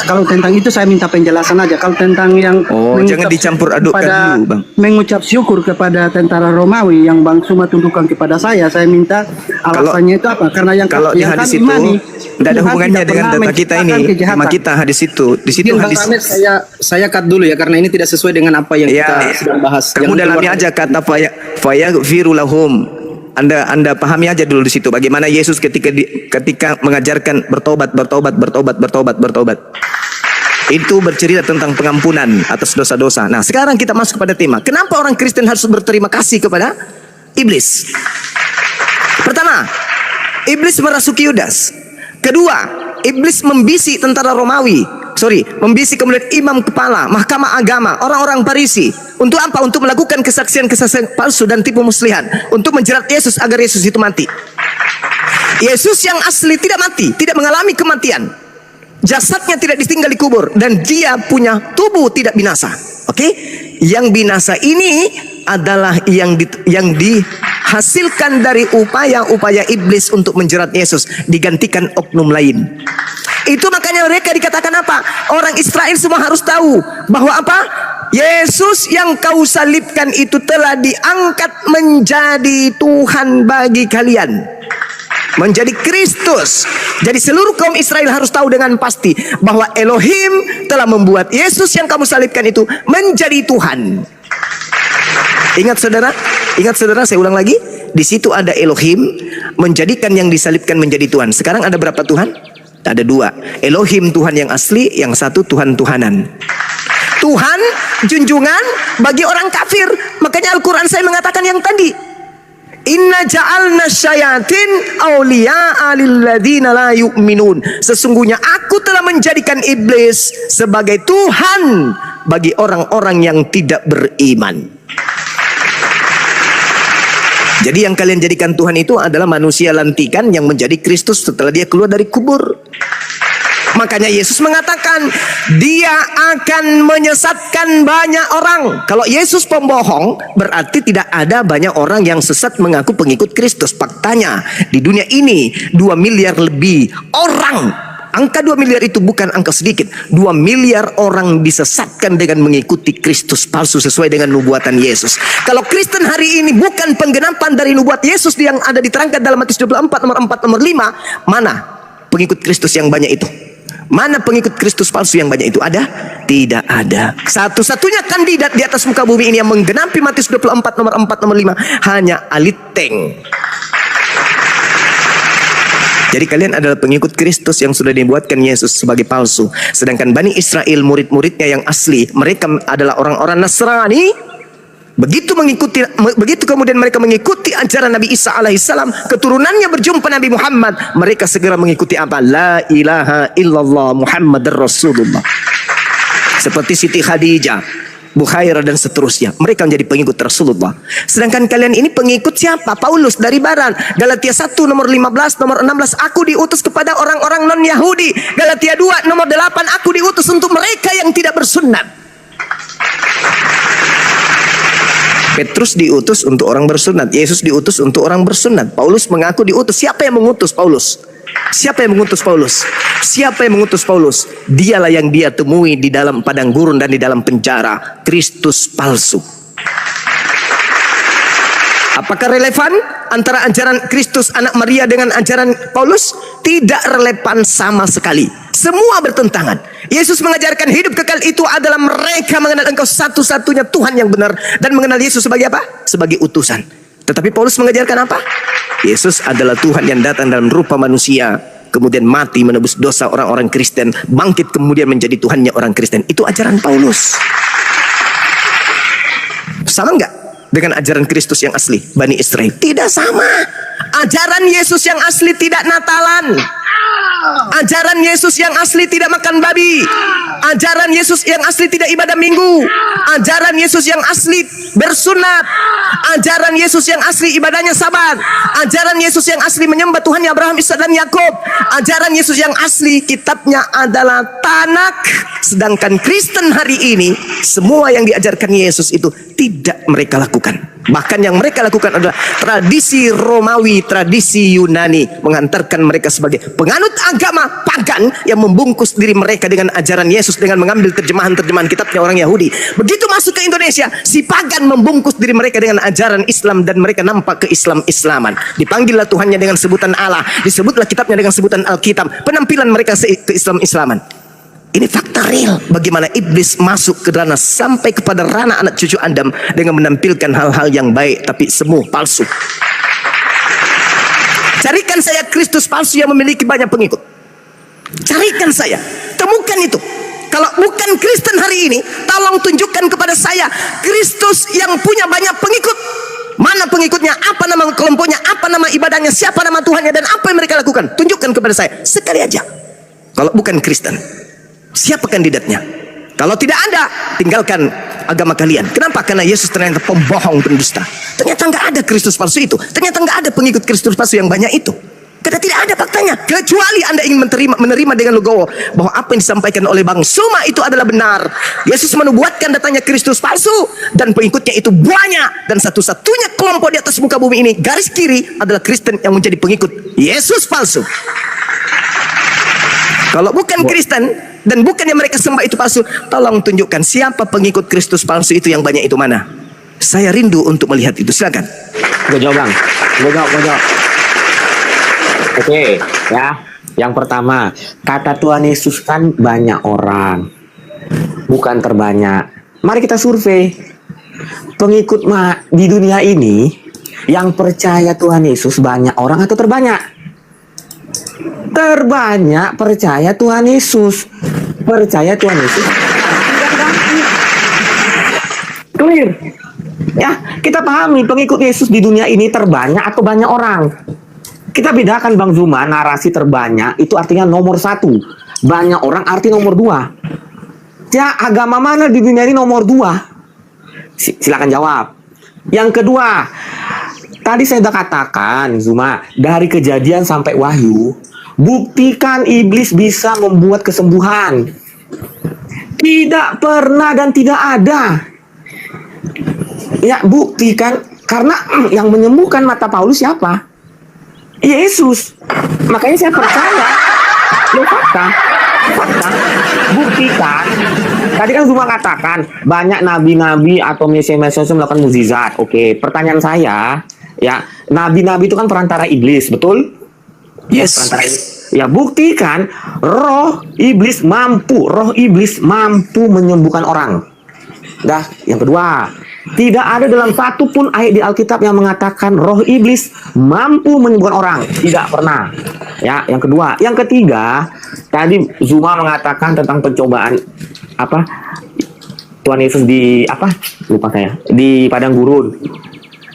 kalau tentang itu saya minta penjelasan aja. Kalau tentang yang Jangan dicampur adukkan dulu, Bang. mengucap syukur kepada tentara Romawi yang Bang Suma tundukkan kepada saya minta alasannya itu apa? Karena yang Kalau di yang hadis kami itu imani, tidak ada Tuhan hubungannya tidak dengan pernah data kita ini. menciptakan kejahatan. Tema kita hadis itu. Di situ Mungkin Bang hadis. Ahmed saya cut dulu ya karena ini tidak sesuai dengan apa yang kita Ya, sedang bahas. kamu Jangan dalami keluar- aja kata fayaghfiru lahum. Anda pahami aja dulu di situ bagaimana Yesus ketika mengajarkan bertobat. Itu bercerita tentang pengampunan atas dosa-dosa. Nah, sekarang kita masuk pada tema. Kenapa orang Kristen harus berterima kasih kepada iblis? Pertama, iblis merasuki Yudas. Kedua, iblis membisi tentara Romawi. Membisi kemudian imam kepala, mahkamah agama, orang-orang Farisi. Untuk apa? Untuk melakukan kesaksian-kesaksian palsu dan tipu muslihat. Untuk menjerat Yesus agar Yesus itu mati. Yesus yang asli tidak mati, tidak mengalami kematian. Jasadnya tidak ditinggal di kubur. Dan dia punya tubuh tidak binasa. Oke? Yang binasa ini adalah yang dihasilkan dari upaya-upaya iblis untuk menjerat Yesus. Digantikan oknum lain. Itu makanya mereka dikatakan apa? Orang Israel semua harus tahu bahwa apa? Yesus yang kau salibkan itu telah diangkat menjadi Tuhan bagi kalian. Menjadi Kristus. Jadi seluruh kaum Israel harus tahu dengan pasti bahwa Elohim telah membuat Yesus yang kamu salibkan itu menjadi Tuhan. Ingat saudara, saya ulang lagi. Di situ ada Elohim menjadikan yang disalibkan menjadi Tuhan. Sekarang ada berapa Tuhan? Ada dua. Elohim Tuhan yang asli, yang satu Tuhan Tuhanan. Tuhan junjungan bagi orang kafir. Makanya Al-Quran saya mengatakan yang tadi. Inna ja'alna syayatin awliya'a lilladzina la yu'minun. Sesungguhnya aku telah menjadikan iblis sebagai Tuhan bagi orang-orang yang tidak beriman. Jadi yang kalian jadikan Tuhan itu adalah manusia lantikan yang menjadi Kristus setelah dia keluar dari kubur. Makanya Yesus mengatakan dia akan menyesatkan banyak orang. Kalau Yesus pembohong, berarti tidak ada banyak orang yang sesat mengaku pengikut Kristus. Faktanya di dunia ini 2 miliar lebih orang. Angka 2 miliar itu bukan angka sedikit. 2 miliar orang disesatkan dengan mengikuti Kristus palsu sesuai dengan nubuatan Yesus. Kalau Kristen hari ini bukan penggenapan dari nubuat Yesus yang ada diterangkan dalam Matius 24 nomor 4 nomor 5, mana pengikut Kristus yang banyak itu? Mana pengikut Kristus palsu yang banyak itu? Ada? Tidak ada. Satu-satunya kandidat di atas muka bumi ini yang menggenapi Matius 24 nomor 4 nomor 5 hanya Aliteng. Jadi kalian adalah pengikut Kristus yang sudah dibuatkan Yesus sebagai palsu. Sedangkan Bani Israel, murid-muridnya yang asli, mereka adalah orang-orang Nasrani. Begitu kemudian mereka mengikuti ajaran Nabi Isa alaihissalam, keturunannya berjumpa Nabi Muhammad, mereka segera mengikuti apa? La ilaha illallah Muhammadar Rasulullah. Seperti Siti Khadijah, Bukhairah dan seterusnya. Mereka menjadi pengikut Rasulullah. Sedangkan kalian ini pengikut siapa? Paulus dari barat. Galatia 1 nomor 15 nomor 16, aku diutus kepada orang-orang non-Yahudi. Galatia 2 nomor 8, aku diutus untuk mereka yang tidak bersunat. Petrus diutus untuk orang bersunat. Yesus diutus untuk orang bersunat. Paulus mengaku diutus. Siapa yang mengutus Paulus? Siapa yang mengutus Paulus? Siapa yang mengutus Paulus? Dialah yang dia temui di dalam padang gurun dan di dalam penjara. Kristus palsu. Apakah relevan antara ajaran Kristus anak Maria dengan ajaran Paulus? Tidak relevan sama sekali. Semua bertentangan. Yesus mengajarkan hidup kekal itu adalah mereka mengenal Engkau satu-satunya Tuhan yang benar dan mengenal Yesus sebagai apa? Sebagai utusan. Tetapi Paulus mengajarkan apa? Yesus adalah Tuhan yang datang dalam rupa manusia, kemudian mati menebus dosa orang-orang Kristen, bangkit kemudian menjadi Tuhannya orang Kristen. Itu ajaran Paulus. Sama enggak dengan ajaran Kristus yang asli Bani Israel? Tidak sama. Ajaran Yesus yang asli tidak Natalan. Ajaran Yesus yang asli tidak makan babi. Ajaran Yesus yang asli tidak ibadah minggu. Ajaran Yesus yang asli bersunat. Ajaran Yesus yang asli ibadahnya sabat. Ajaran Yesus yang asli menyembah Tuhannya Abraham, Ishak dan Yakub. Ajaran Yesus yang asli kitabnya adalah Tanak. Sedangkan Kristen hari ini, semua yang diajarkan Yesus itu tidak mereka lakukan. Bahkan yang mereka lakukan adalah tradisi Romawi, tradisi Yunani, menghantarkan mereka sebagai penganut agama pagan yang membungkus diri mereka dengan ajaran Yesus dengan mengambil terjemahan-terjemahan kitabnya orang Yahudi. Begitu masuk ke Indonesia, si pagan membungkus diri mereka dengan ajaran Islam dan mereka nampak ke Islam-Islaman. Dipanggillah Tuhannya dengan sebutan Allah, disebutlah kitabnya dengan sebutan Alkitab. Penampilan mereka ke Islam-Islaman. Ini fakta real bagaimana iblis masuk ke ranah sampai kepada ranah anak cucu Adam dengan menampilkan hal-hal yang baik tapi semu palsu. Carikan saya Kristus palsu yang memiliki banyak pengikut. Carikan saya, temukan itu. Kalau bukan Kristen hari ini, tolong tunjukkan kepada saya Kristus yang punya banyak pengikut. Mana pengikutnya, apa nama kelompoknya, apa nama ibadahnya, siapa nama Tuhannya, dan apa yang mereka lakukan. Tunjukkan kepada saya, sekali aja. Kalau bukan Kristen, siapa kandidatnya? Kalau tidak ada, tinggalkan agama kalian. Kenapa? Karena Yesus ternyata pembohong, pendusta. Ternyata nggak ada Kristus palsu itu. Ternyata nggak ada pengikut Kristus palsu yang banyak itu. Karena tidak ada faktanya. Kecuali Anda ingin menerima dengan legowo bahwa apa yang disampaikan oleh Bang Suma itu adalah benar. Yesus menubuatkan datangnya Kristus palsu dan pengikutnya itu banyak. Dan satu-satunya kelompok di atas muka bumi ini, garis kiri, adalah Kristen yang menjadi pengikut Yesus palsu. Kalau bukan Kristen dan bukan yang mereka sembah itu palsu, tolong tunjukkan siapa pengikut Kristus palsu itu yang banyak itu mana. Saya rindu untuk melihat itu. Silakan. Gue jawab Bang. Gue jawab. Oke, ya. Yang pertama, kata Tuhan Yesus kan banyak orang, bukan terbanyak. Mari kita survei pengikut di dunia ini yang percaya Tuhan Yesus banyak orang atau terbanyak? Terbanyak percaya Tuhan Yesus. Percaya Tuhan Yesus. Clear. Ya, kita pahami pengikut Yesus di dunia ini terbanyak atau banyak orang. Kita bedakan Bang Zuma, narasi terbanyak itu artinya nomor 1. Banyak orang arti nomor 2. Ya, agama mana di dunia ini nomor 2? Silakan jawab. Yang kedua, tadi saya sudah katakan Zuma, dari Kejadian sampai Wahyu, buktikan iblis bisa membuat kesembuhan. Tidak pernah dan tidak ada. Ya, buktikan. Karena yang menyembuhkan mata Paulus siapa? Yesus. Makanya saya percaya. Ya, fakta. Buktikan. Tadi kan Zuma katakan banyak nabi-nabi atau mesias-mesias melakukan mukjizat. Oke, pertanyaan saya, ya, nabi-nabi itu kan perantara iblis, betul? Yes. Perantara Ya buktikan roh iblis mampu menyembuhkan orang. Dah, yang kedua, tidak ada dalam satu pun ayat di Alkitab yang mengatakan roh iblis mampu menyembuhkan orang. Tidak pernah. Ya, yang kedua. Yang ketiga, tadi Zuma mengatakan tentang pencobaan apa? Tuhan Yesus di apa? Lupa saya. Di padang gurun.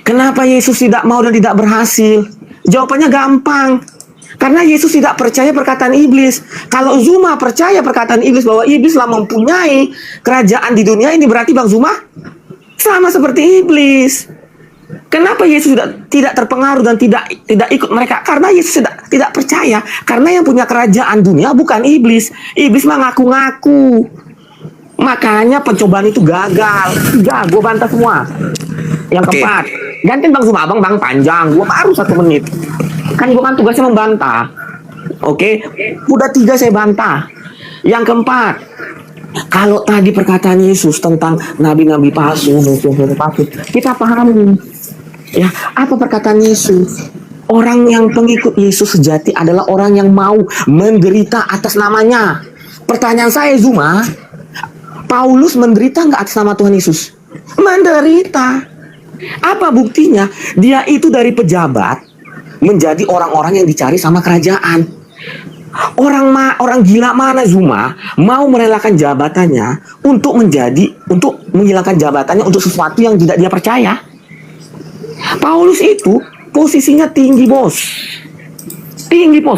Kenapa Yesus tidak mau dan tidak berhasil? Jawabannya gampang. Karena Yesus tidak percaya perkataan iblis. Kalau Zuma percaya perkataan iblis bahwa iblislah mempunyai kerajaan di dunia ini, berarti Bang Zuma sama seperti iblis. Kenapa Yesus tidak terpengaruh dan tidak ikut mereka? Karena Yesus tidak percaya. Karena yang punya kerajaan dunia bukan iblis. Iblis mah ngaku-ngaku. Makanya pencobaan itu gagal. Gue bantah semua. Yang keempat, gantiin Bang Zuma, Bang panjang. Gue baru 1 menit. Kan gue kan tugasnya membantah. Oke, udah 3 saya bantah. Yang keempat, kalau tadi perkataan Yesus tentang nabi-nabi palsu, kita pahami. Ya, apa perkataan Yesus? Orang yang pengikut Yesus sejati adalah orang yang mau menderita atas namanya. Pertanyaan saya, Zuma, Paulus menderita nggak atas nama Tuhan Yesus? Menderita. Apa buktinya? Dia itu dari pejabat menjadi orang-orang yang dicari sama kerajaan. Orang gila mana Zuma mau merelakan jabatannya untuk menghilangkan jabatannya untuk sesuatu yang tidak dia percaya? Paulus itu posisinya tinggi bos,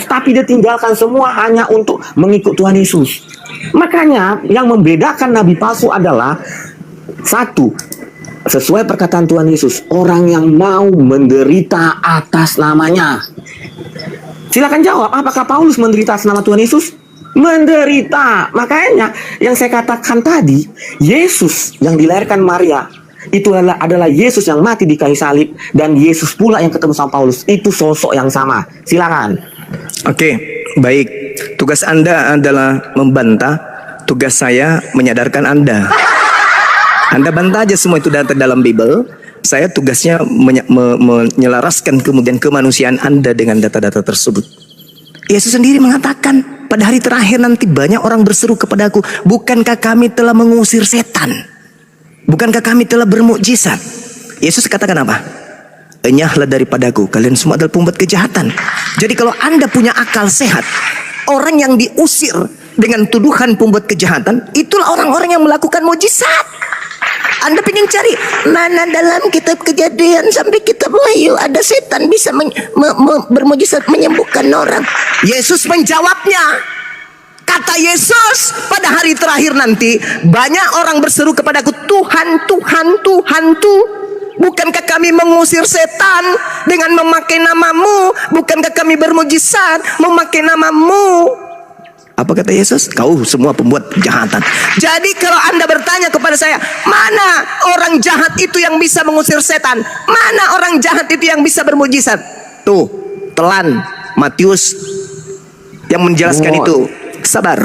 tapi dia tinggalkan semua hanya untuk mengikut Tuhan Yesus. Makanya yang membedakan nabi palsu adalah satu, sesuai perkataan Tuhan Yesus, orang yang mau menderita atas namanya. Silakan jawab, apakah Paulus menderita atas nama Tuhan Yesus? Menderita. Makanya yang saya katakan tadi, Yesus yang dilahirkan Maria, itu adalah Yesus yang mati di kayu salib, dan Yesus pula yang ketemu sama Paulus. Itu sosok yang sama. Silakan. Oke, baik. Tugas Anda adalah membantah, tugas saya menyadarkan Anda. Anda bantah aja semua itu data dalam Bible. Saya tugasnya menyelaraskan kemudian kemanusiaan Anda dengan data-data tersebut. Yesus sendiri mengatakan, pada hari terakhir nanti banyak orang berseru kepadaku, bukankah kami telah mengusir setan? Bukankah kami telah bermukjizat? Yesus katakan apa? Enyahlah daripadaku, kalian semua adalah pembuat kejahatan. Jadi kalau Anda punya akal sehat, orang yang diusir dengan tuduhan pembuat kejahatan, itulah orang-orang yang melakukan mukjizat. Anda ingin cari mana dalam kitab Kejadian sampai kitab Wahyu ada setan bisa bermujizat menyembuhkan orang? Yesus menjawabnya. Kata Yesus, pada hari terakhir nanti banyak orang berseru kepadaku, Tuhan, Tuhan, Tuhan, bukankah kami mengusir setan dengan memakai namamu? Bukankah kami bermujizat memakai namamu? Apa kata Yesus? Kau semua pembuat kejahatan. Jadi kalau Anda bertanya kepada saya, mana orang jahat itu yang bisa mengusir setan? Mana orang jahat itu yang bisa bermujizat? Tuh, telan Matius yang menjelaskan itu. Sabar.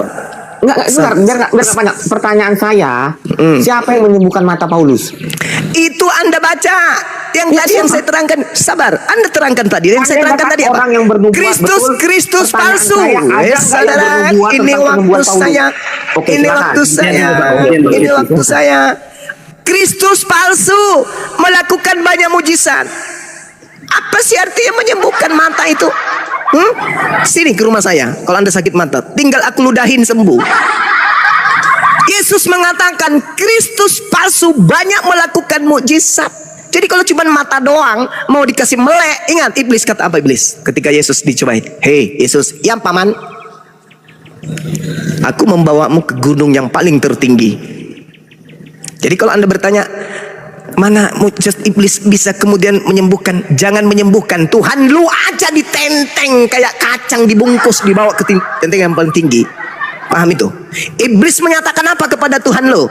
Enggak, biar banyak. Pertanyaan saya, siapa yang menyembuhkan mata Paulus? Itu Anda baca. Yang tadi yang saya terangkan. Sabar, Anda terangkan tadi. Yang saya terangkan tadi apa? Orang yang bernubuat Kristus palsu. Saudara, ini waktu saya. Ini waktu saya. Ini waktu saya. Kristus palsu melakukan banyak mujizat. Apa sih artinya menyembuhkan mata itu? Sini ke rumah saya. Kalau Anda sakit mata, tinggal aku ludahin sembuh. Yesus mengatakan Kristus palsu banyak melakukan mukjizat. Jadi kalau cuma mata doang mau dikasih melek, ingat iblis kata apa iblis ketika Yesus dicobai? Hei Yesus, ya paman, aku membawamu ke gunung yang paling tertinggi. Jadi kalau Anda bertanya, mana mujizat iblis bisa kemudian menyembuhkan? Jangan menyembuhkan, Tuhan lu aja ditenteng kayak kacang dibungkus dibawa ke tenteng yang paling tinggi. Paham itu? Iblis menyatakan apa kepada Tuhan lu?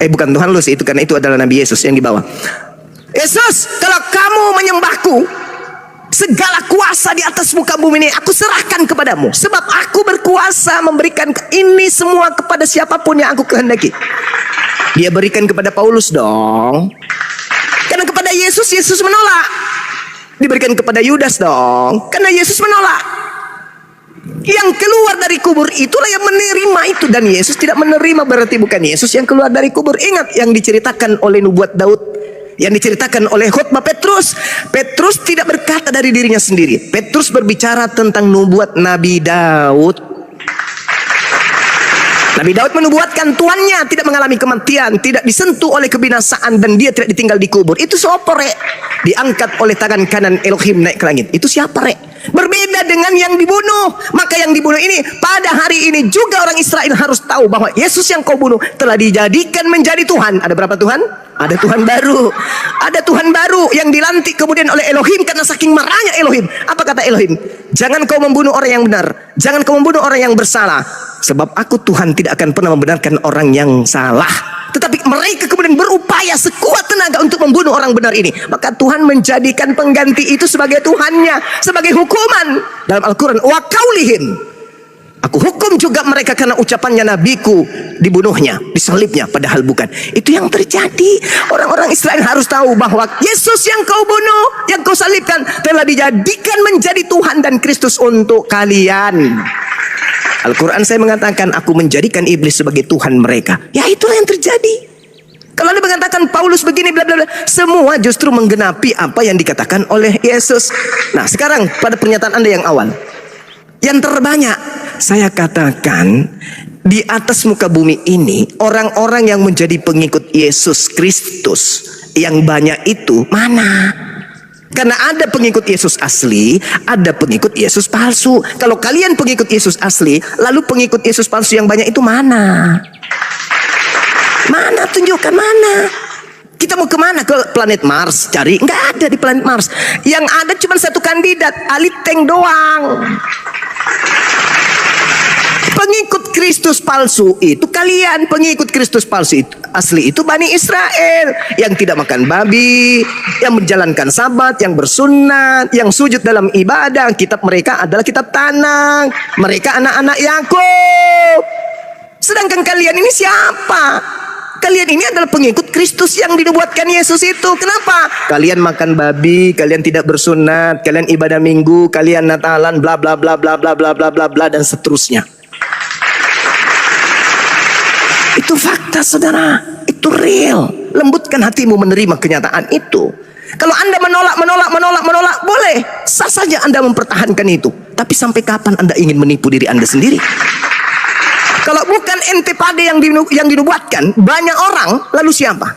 Bukan Tuhan lu sih, itu karena itu adalah Nabi Yesus yang dibawa. Yesus, kalau kamu menyembahku, segala kuasa di atas muka bumi ini aku serahkan kepadamu, sebab aku berkuasa memberikan ini semua kepada siapapun yang aku kehendaki. Dia berikan kepada Paulus dong. Karena kepada Yesus menolak. Diberikan kepada Yudas dong. Karena Yesus menolak. Yang keluar dari kubur itulah yang menerima itu, dan Yesus tidak menerima berarti bukan Yesus yang keluar dari kubur. Ingat yang diceritakan oleh nubuat Daud, yang diceritakan oleh khotbah Petrus. Petrus tidak berkata dari dirinya sendiri. Petrus berbicara tentang nubuat Nabi Daud. Nabi Daud menubuatkan tuannya tidak mengalami kematian, tidak disentuh oleh kebinasaan, dan dia tidak ditinggal di kubur. Itu siapa, Rek? Diangkat oleh tangan kanan Elohim naik ke langit. Itu siapa, Rek? Berbeda dengan yang dibunuh. Maka yang dibunuh ini pada hari ini juga orang Israel harus tahu bahwa Yesus yang kau bunuh telah dijadikan menjadi Tuhan. Ada berapa Tuhan? Ada Tuhan baru. Ada Tuhan baru yang dilantik kemudian oleh Elohim karena saking marahnya Elohim. Apa kata Elohim? Jangan kau membunuh orang yang benar. Jangan kau membunuh orang yang bersalah. Sebab aku Tuhan tidak akan pernah membenarkan orang yang salah. Tetapi mereka kemudian berupaya sekuat tenaga untuk membunuh orang benar ini. Maka Tuhan menjadikan pengganti itu sebagai Tuhannya, sebagai hukuman. Dalam Al-Quran, wa qaulihim, aku hukum juga mereka karena ucapannya nabiku dibunuhnya, disalibnya, padahal bukan. Itu yang terjadi. Orang-orang Israel harus tahu bahwa Yesus yang kau bunuh, yang kau salibkan, telah dijadikan menjadi Tuhan dan Kristus untuk kalian. Al-Quran saya mengatakan aku menjadikan iblis sebagai Tuhan mereka. Ya itulah yang terjadi. Kalau Anda mengatakan Paulus begini bla bla bla, semua justru menggenapi apa yang dikatakan oleh Yesus. Nah sekarang pada pernyataan Anda yang awal, yang terbanyak saya katakan di atas muka bumi ini, orang-orang yang menjadi pengikut Yesus Kristus yang banyak itu mana? Karena ada pengikut Yesus asli, ada pengikut Yesus palsu. Kalau kalian pengikut Yesus asli, lalu pengikut Yesus palsu yang banyak itu mana? Mana? Tunjukkan mana? Kita mau kemana? Ke planet Mars cari? Nggak ada di planet Mars. Yang ada cuma satu kandidat, Ali Teng doang. Pengikut Kristus palsu itu kalian, pengikut Kristus palsu itu asli itu Bani Israel yang tidak makan babi, yang menjalankan sabat, yang bersunat, yang sujud dalam ibadah. Kitab mereka adalah kitab Tanakh. Mereka anak-anak Yakub. Sedangkan kalian ini siapa? Kalian ini adalah pengikut Kristus yang dinubuatkan Yesus itu. Kenapa? Kalian makan babi, kalian tidak bersunat, kalian ibadah minggu, kalian Natalan, bla bla bla bla bla bla bla bla bla dan seterusnya. Itu fakta saudara, itu real. Lembutkan hatimu menerima kenyataan itu. Kalau Anda menolak, boleh. Sah saja Anda mempertahankan itu. Tapi sampai kapan Anda ingin menipu diri Anda sendiri? Kalau bukan ente pada yang dinubuatkan, banyak orang, lalu siapa?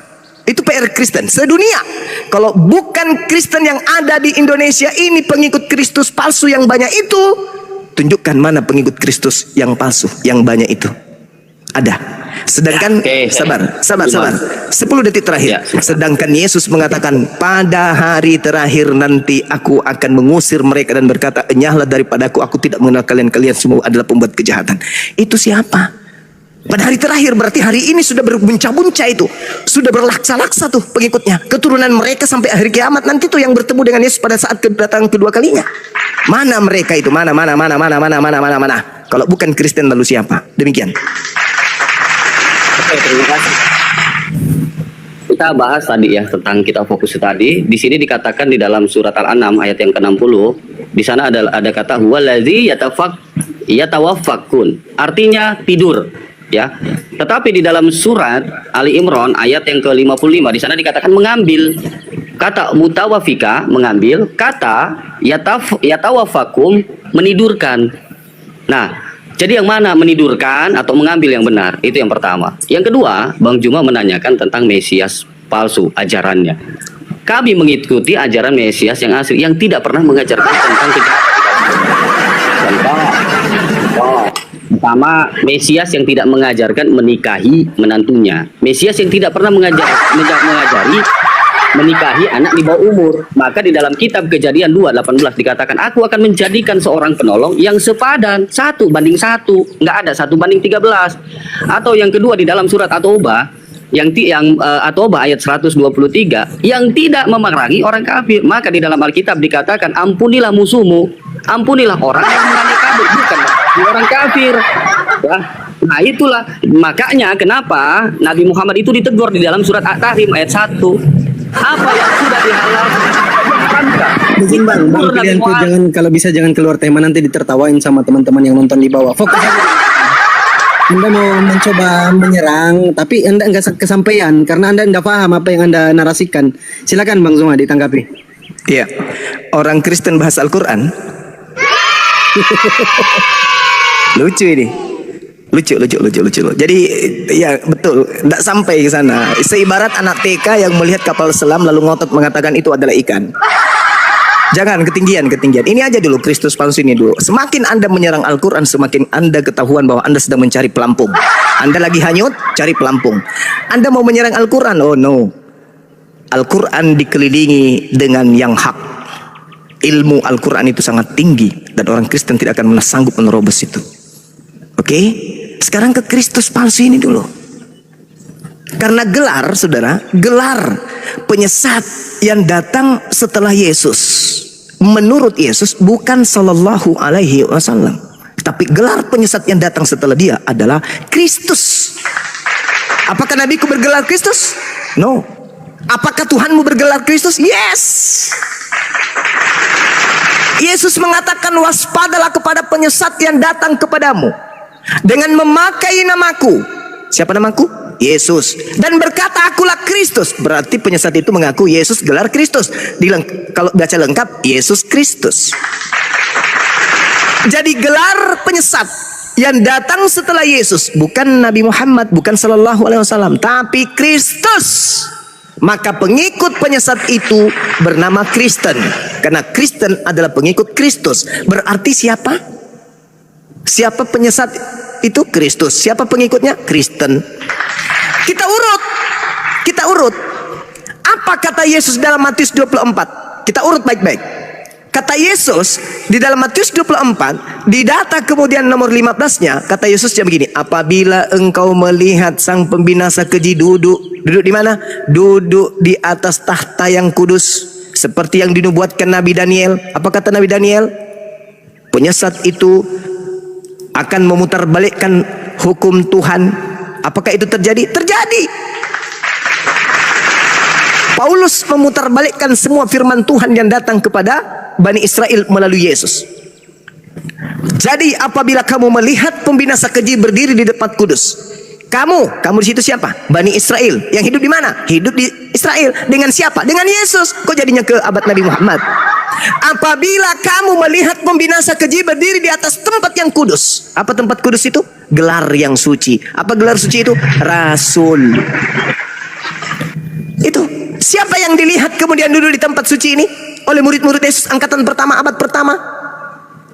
Itu PR Kristen sedunia. Kalau bukan Kristen yang ada di Indonesia ini, pengikut Kristus palsu yang banyak itu, tunjukkan mana pengikut Kristus yang palsu yang banyak itu. Ada. Sedangkan sabar. 10 detik terakhir. Sedangkan Yesus mengatakan pada hari terakhir nanti aku akan mengusir mereka dan berkata, enyahlah daripadaku, aku tidak mengenal kalian, kalian semua adalah pembuat kejahatan. Itu siapa? Pada hari terakhir berarti hari ini sudah berbunca-bunca itu, sudah berlaksa-laksa tuh pengikutnya, keturunan mereka sampai akhir kiamat nanti tuh yang bertemu dengan Yesus pada saat kedatangan kedua kalinya. Mana mereka itu? Mana? Kalau bukan Kristen lalu siapa? Demikian. Oke, terima kasih. Kita bahas tadi ya tentang kita fokus tadi. Di sini dikatakan di dalam surat Al-An'am ayat yang ke-60, di sana ada kata huwallazi yatawaffakun. Artinya tidur, ya. Tetapi di dalam surat Ali Imran ayat yang ke-55 di sana dikatakan mengambil. Kata mutawafika mengambil, kata yatawaffakum menidurkan. Nah, jadi yang mana menidurkan atau mengambil yang benar? Itu yang pertama. Yang kedua, Bang Juma menanyakan tentang Mesias palsu, ajarannya. Kami mengikuti ajaran Mesias yang asli, yang tidak pernah mengajarkan tentang contoh. Pertama, Mesias yang tidak mengajarkan menikahi menantunya. Mesias yang tidak pernah mengajari menikahi anak di bawah umur. Maka di dalam kitab Kejadian 2:18 dikatakan, aku akan menjadikan seorang penolong yang sepadan 1:1, nggak ada 1:13. Atau yang kedua di dalam surat At-Taubah At-Taubah ayat 123, yang tidak memerangi orang kafir. Maka di dalam Alkitab dikatakan, ampunilah musuhmu, ampunilah orang yang memerangi kafir, bukan orang kafir. Ya. Nah itulah makanya kenapa Nabi Muhammad itu ditegur di dalam surat At-Tahrim ayat 1. Apa yang sudah dihalalkan Izin bang, pilihanku jangan, kalau bisa jangan keluar tema, nanti ditertawain sama teman-teman yang nonton di bawah. Fokus aja. Anda mau mencoba menyerang, tapi Anda enggak kesampaian karena Anda enggak paham apa yang Anda narasikan. Silakan Bang Zuma ditanggapi. Iya, orang Kristen bahas Al-Quran. Lucu ini. Lucu. Jadi ya betul, tidak sampai ke sana. Seibarat anak TK yang melihat kapal selam lalu ngotot mengatakan itu adalah ikan. Jangan ketinggian. Ini aja dulu Kristus palsu ini dulu. Semakin Anda menyerang Al-Quran, semakin Anda ketahuan bahwa Anda sedang mencari pelampung. Anda lagi hanyut, cari pelampung. Anda mau menyerang Al-Quran? Oh no. Al-Quran dikelilingi dengan yang hak. Ilmu Al-Quran itu sangat tinggi dan orang Kristen tidak akan pernah sanggup menerobos itu. Oke? Sekarang ke Kristus palsu ini dulu. Karena gelar, saudara, gelar penyesat yang datang setelah Yesus, menurut Yesus bukan sallallahu alaihi wasallam, tapi gelar penyesat yang datang setelah dia adalah Kristus. Apakah nabiku bergelar Kristus? No. Apakah Tuhanmu bergelar Kristus? Yes. Yesus mengatakan, waspadalah kepada penyesat yang datang kepadamu dengan memakai namaku. Siapa namaku? Yesus. Dan berkata, akulah Kristus. Berarti penyesat itu mengaku Yesus gelar Kristus. Kalau baca lengkap, Yesus Kristus. Jadi gelar penyesat yang datang setelah Yesus bukan Nabi Muhammad, bukan sallallahu alaihi wasallam, tapi Kristus. Maka pengikut penyesat itu bernama Kristen, karena Kristen adalah pengikut Kristus. Berarti siapa? Siapa penyesat itu? Kristus. Siapa pengikutnya? Kristen. Kita urut. Apa kata Yesus dalam Matius 24? Kita urut baik-baik. Kata Yesus di dalam Matius 24, di data kemudian nomor 15-nya, kata Yesus begini, apabila engkau melihat sang pembinasa keji duduk di mana? Duduk di atas tahta yang kudus, seperti yang dinubuatkan Nabi Daniel. Apa kata Nabi Daniel? Penyesat itu akan memutarbalikkan hukum Tuhan. Apakah itu terjadi? Terjadi. Paulus memutarbalikkan semua firman Tuhan yang datang kepada Bani Israel melalui Yesus. Jadi apabila kamu melihat pembinasa keji berdiri di depan kudus, kamu di situ siapa? Bani Israel. Yang hidup di mana? Hidup di Israel. Dengan siapa? Dengan Yesus. Kok jadinya ke abad Nabi Muhammad? Apabila kamu melihat pembinasa keji berdiri di atas tempat yang kudus. Apa tempat kudus itu? Gelar yang suci. Apa gelar suci itu? Rasul. Itu. Siapa yang dilihat kemudian duduk di tempat suci ini? Oleh murid-murid Yesus angkatan pertama, abad pertama.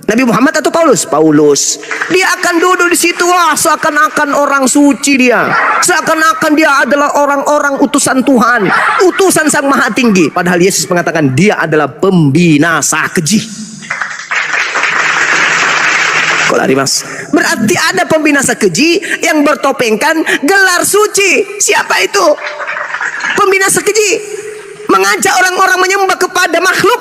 Nabi Muhammad atau Paulus? Paulus. Dia akan duduk di situ, wah, seakan-akan orang suci dia. Seakan-akan dia adalah orang-orang utusan Tuhan, utusan Sang Maha Tinggi. Padahal Yesus mengatakan dia adalah pembinasa keji. Kok lari mas? Berarti ada pembinasa keji yang bertopengkan gelar suci. Siapa itu? Pembinasa keji. Mengajak orang-orang menyembah kepada makhluk,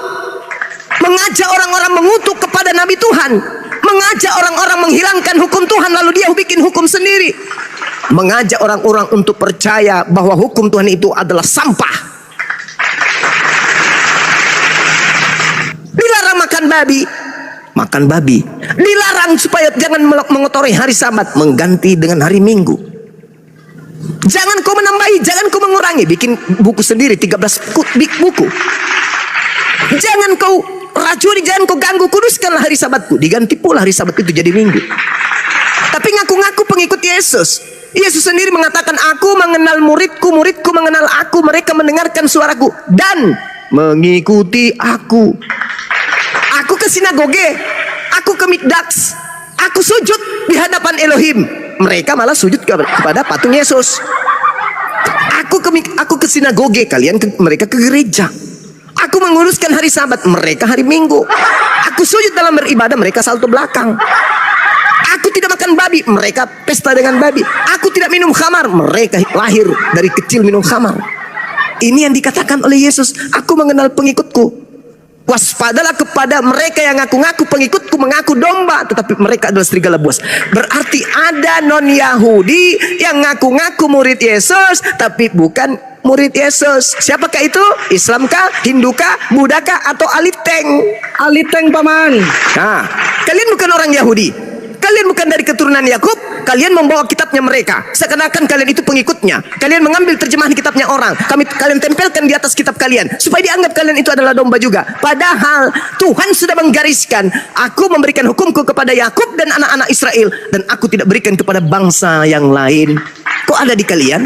mengajak orang-orang mengutuk kepada Nabi Tuhan, mengajak orang-orang menghilangkan hukum Tuhan lalu dia bikin hukum sendiri, mengajak orang-orang untuk percaya bahwa hukum Tuhan itu adalah sampah. Dilarang makan babi, dilarang supaya jangan mengotori hari Sabat, mengganti dengan hari Minggu. Jangan kau menambahi, jangan kau mengurangi, bikin buku sendiri 13 buku. Jangan kau racuni, jangan kau ganggu, kuduskanlah hari Sabatku, diganti pula hari Sabat itu jadi Minggu. Tapi ngaku-ngaku pengikut Yesus. Yesus sendiri mengatakan, aku mengenal muridku, muridku mengenal aku, mereka mendengarkan suaraku dan mengikuti aku. Aku ke sinagoge, aku ke mikdaks, aku sujud di hadapan Elohim. Mereka malah sujud kepada patung Yesus. Aku ke sinagoge, mereka ke gereja. Aku menguruskan hari Sabat, mereka hari Minggu. Aku sujud dalam beribadah, mereka salto belakang. Aku tidak makan babi, mereka pesta dengan babi. Aku tidak minum khamar, mereka lahir dari kecil minum khamar. Ini yang dikatakan oleh Yesus, aku mengenal pengikutku. Waspadalah kepada mereka yang ngaku-ngaku pengikutku, mengaku domba, tetapi mereka adalah serigala buas. Berarti ada non-Yahudi yang ngaku-ngaku murid Yesus, tapi bukan murid Yesus. Siapakah itu? Islamkah, Hindukah, Buddhakah, atau Aliteng? Aliteng paman. Nah, kalian bukan orang Yahudi. Kalian bukan dari keturunan Yakub. Kalian membawa kitabnya mereka. Seakan-akan kalian itu pengikutnya. Kalian mengambil terjemahan kitabnya orang. Kalian tempelkan di atas kitab kalian. Supaya dianggap kalian itu adalah domba juga. Padahal Tuhan sudah menggariskan. Aku memberikan hukumku kepada Yakub dan anak-anak Israel. Dan aku tidak berikan kepada bangsa yang lain. Kok ada di kalian?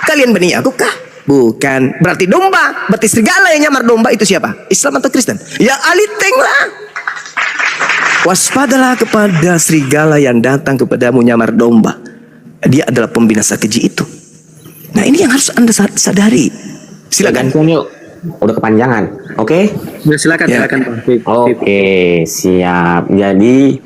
Kalian Bani Yakub kah? Bukan. Berarti domba. Berarti serigala yang nyamar domba itu siapa? Islam atau Kristen? Ya Aliteng lah. Waspadalah kepada serigala yang datang kepadamu nyamar domba. Dia adalah pembinasa keji itu. Nah, ini yang harus Anda sadari. Silakan. Gantian yuk. Udah kepanjangan. Oke? Ya, silakan Ya. silakan Bang. Oke, siap. Jadi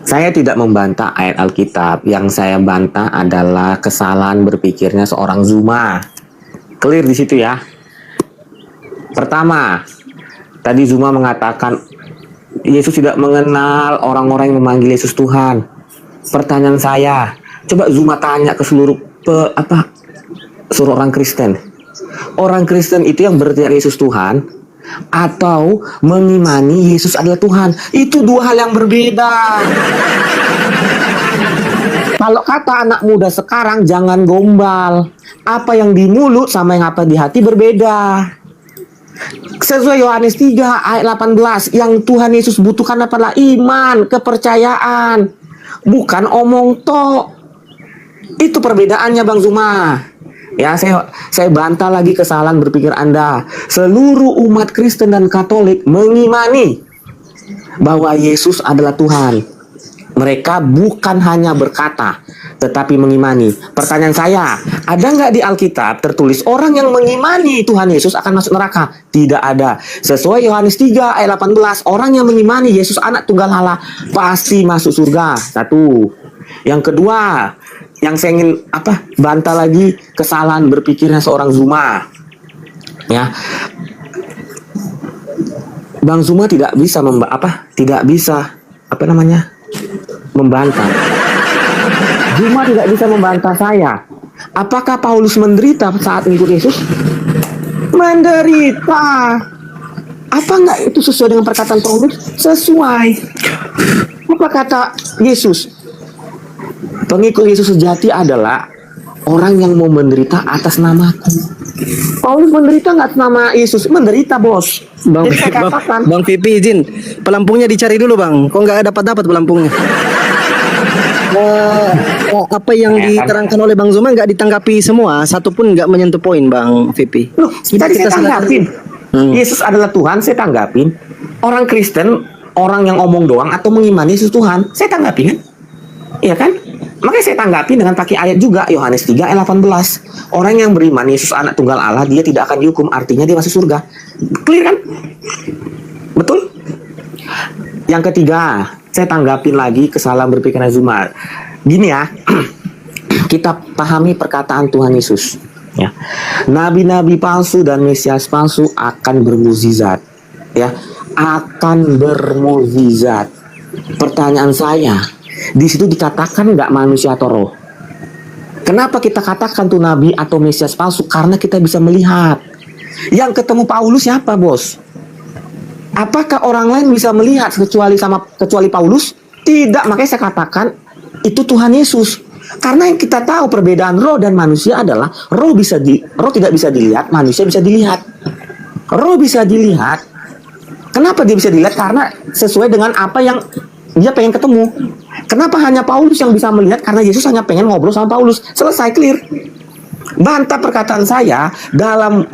saya tidak membantah ayat Alkitab. Yang saya bantah adalah kesalahan berpikirnya seorang Zuma. Clear di situ ya. Pertama, tadi Zuma mengatakan Yesus tidak mengenal orang-orang yang memanggil Yesus Tuhan. Pertanyaan saya, coba Zuma tanya ke seluruh orang Kristen. Orang Kristen itu yang berteriak Yesus Tuhan atau mengimani Yesus adalah Tuhan. Itu dua hal yang berbeda. Kalau kata anak muda sekarang jangan gombal. Apa yang di mulut sama yang apa di hati berbeda. Sesuai Yohanes 3 ayat 18, yang Tuhan Yesus butuhkan adalah iman, kepercayaan, bukan omong tok. Itu perbedaannya Bang Zuma. Ya, saya bantah lagi kesalahan berpikir Anda. Seluruh umat Kristen dan Katolik mengimani bahwa Yesus adalah Tuhan. Mereka bukan hanya berkata, tetapi mengimani. Pertanyaan saya, ada nggak di Alkitab tertulis orang yang mengimani Tuhan Yesus akan masuk neraka? Tidak ada. Sesuai Yohanes 3 ayat 18, orang yang mengimani Yesus anak tunggal Allah pasti masuk surga. Satu. Yang kedua, yang saya ingin bantah lagi kesalahan berpikirnya seorang Zuma. Ya. Bang Zuma tidak bisa membantah. Zuma tidak bisa membantah saya. Apakah Paulus menderita saat mengikut Yesus? Menderita. Apa enggak itu sesuai dengan perkataan Paulus? Sesuai. Apa kata Yesus? Pengikut Yesus sejati adalah orang yang mau menderita atas namaku. Paulus menderita nggak atas nama Yesus? Menderita, bos. Bang, Jadi saya katakan, Bang Pipi izin, pelampungnya dicari dulu Bang. Kok nggak dapat pelampungnya? Apa yang diterangkan oleh Bang Zuma nggak ditanggapi semua, satu pun nggak menyentuh poin Bang Pipi. loh, tadi saya tanggapin. Yesus adalah Tuhan, saya tanggapin. Orang Kristen, orang yang omong doang atau mengimani Yesus Tuhan, saya tanggapin kan? Iya kan? Makanya saya tanggapi dengan pakai ayat juga, Yohanes 3 ayat 18. Orang yang beriman Yesus anak tunggal Allah, dia tidak akan dihukum, artinya dia masuk surga. Clear kan? Betul? Yang ketiga, saya tanggapin lagi kesalahan berpikirnya Zuma. Gini ya, kita pahami perkataan Tuhan Yesus. Ya, nabi-nabi palsu dan mesias palsu akan bermukjizat. Ya, akan bermukjizat. Pertanyaan saya, di situ dikatakan nggak manusia atau roh? Kenapa kita katakan tuh nabi atau mesias palsu? Karena kita bisa melihat. Yang ketemu Paulus siapa, bos? Apakah orang lain bisa melihat kecuali Paulus? Tidak, makanya saya katakan itu Tuhan Yesus. Karena yang kita tahu perbedaan roh dan manusia adalah roh tidak bisa dilihat, manusia bisa dilihat. Roh bisa dilihat. Kenapa dia bisa dilihat? Karena sesuai dengan apa yang dia pengen ketemu. Kenapa hanya Paulus yang bisa melihat? Karena Yesus hanya pengen ngobrol sama Paulus. Selesai, clear. Bantah perkataan saya, dalam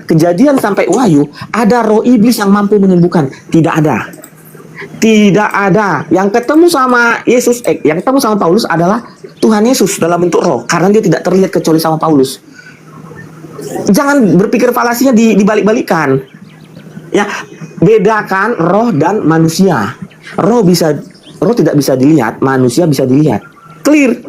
Kejadian sampai Wahyu ada roh iblis yang mampu menyembuhkan. Tidak ada. Tidak ada. Yang ketemu sama Yesus, yang ketemu sama Paulus adalah Tuhan Yesus dalam bentuk roh, karena dia tidak terlihat kecuali sama Paulus. Jangan berpikir falasinya dibalik-balikan. Ya, bedakan roh dan manusia. Roh tidak bisa dilihat, manusia bisa dilihat. Clear.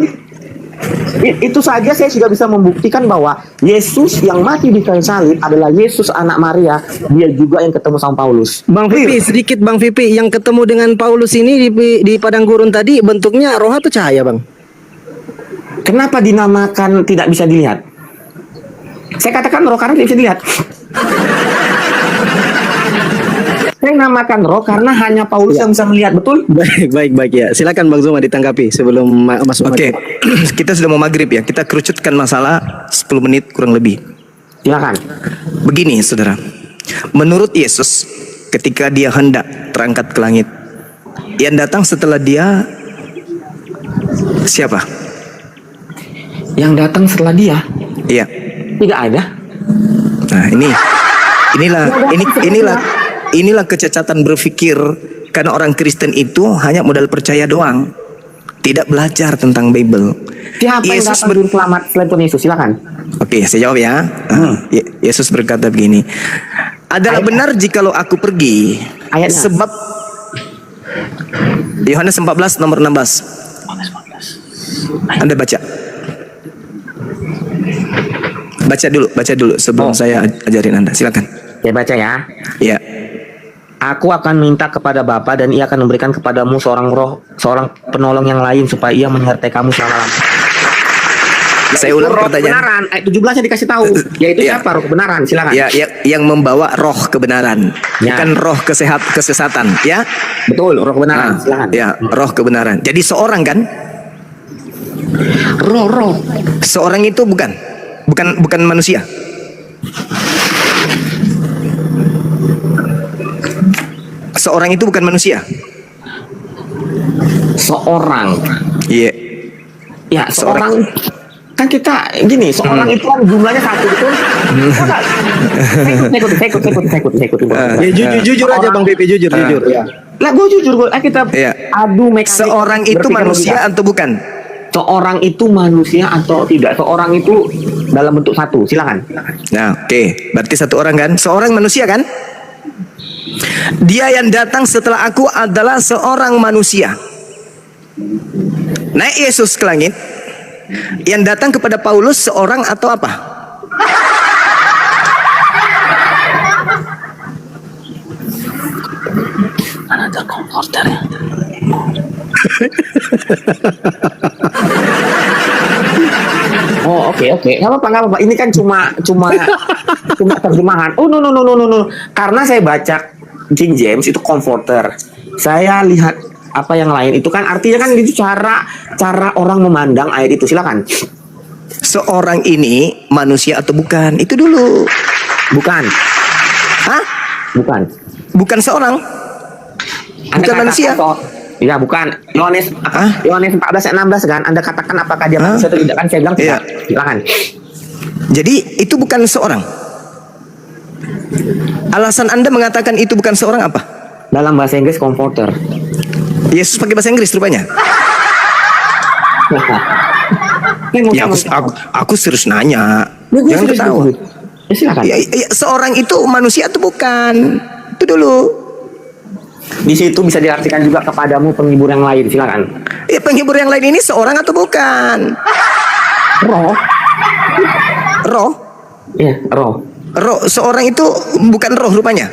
Itu saja saya sudah bisa membuktikan bahwa Yesus yang mati di kayu salib adalah Yesus anak Maria. Dia juga yang ketemu sama Paulus. Bang Pipi, sedikit Bang Pipi, yang ketemu dengan Paulus ini di padang gurun tadi bentuknya roh atau cahaya, Bang? Kenapa dinamakan tidak bisa dilihat? Saya katakan roh karena tidak bisa dilihat. Saya namakan roh karena hanya Paulus yang bisa melihat, betul? Baik ya. Silakan Bang Zuma ditanggapi sebelum masuk. Oke, kita sudah mau maghrib ya. Kita kerucutkan masalah 10 menit kurang lebih. Silakan. Begini saudara, menurut Yesus ketika dia hendak terangkat ke langit, yang datang setelah dia siapa? Yang datang setelah dia Iya. tidak ada. Nah inilah kecacatan berpikir, karena orang Kristen itu hanya modal percaya doang, tidak belajar tentang Bible. Siapa yang datang juru selamat selain Tuhan Yesus? Silakan. Oke, saya jawab ya. Yesus berkata begini, adalah benar jikalau aku pergi. Ayatnya. Sebab Yohanes 14 nomor 16. Anda baca. Baca dulu sebelum saya ajarin Anda. Silakan. Saya baca ya. Ya. Aku akan minta kepada Bapa dan Ia akan memberikan kepadamu seorang penolong yang lain supaya Ia menyertai kamu selama-lamanya. Saya ulang roh pertanyaan. kebenaran. Ayat 17 nya dikasih tahu. Yaitu siapa roh kebenaran? Silakan. Ya, yang membawa roh kebenaran, Ya. bukan roh kesesatan, ya. Betul, roh kebenaran. Silakan. Ya, roh kebenaran. Jadi seorang kan? Roh. Seorang itu bukan manusia. Seorang itu bukan manusia. Seorang. Iya. Ya, seorang. Kan kita gini, seorang itu kan jumlahnya satu, betul? Saya ikut. Ya, jujur aja Bang Pipi, jujur. Ya. Lah, gue jujur, kita Iya. adu mekanik. Seorang itu berpikir manusia logika. atau bukan? Seorang itu manusia atau tidak? Seorang itu dalam bentuk satu. Silakan. Nah, oke. Berarti satu orang kan? Seorang manusia kan? Dia yang datang setelah aku adalah seorang manusia. Naik Yesus ke langit. Yang datang kepada Paulus seorang atau apa? Ada komporter ya. Oh, oke. Nggak apa-apa. Ini kan cuma terjemahan. Oh, no. Karena saya baca King James itu comforter. Saya lihat apa yang lain itu kan artinya kan itu cara orang memandang ayat itu. Silakan. Seorang ini manusia atau bukan? Itu dulu. Bukan. Hah? Bukan. Bukan seorang. Bukan manusia. Ya, bukan. Yohanes 14 ayat 16 kan. Anda katakan apakah dia manusia atau tidak kan? Saya bilang tidak. Iya. Silakan. Jadi itu bukan seorang. Alasan Anda mengatakan itu bukan seorang apa? Dalam bahasa Inggris comforter. Yesus pakai bahasa Inggris rupanya. Ya, aku serius nanya. Jangan ketawa. Ya, silakan. Ya, seorang itu manusia atau bukan? Itu dulu. Di situ bisa diartikan juga kepadamu penghibur yang lain. Silakan. Ya, penghibur yang lain ini seorang atau bukan? Roh. Iya, roh. Roh. Seorang itu bukan roh rupanya.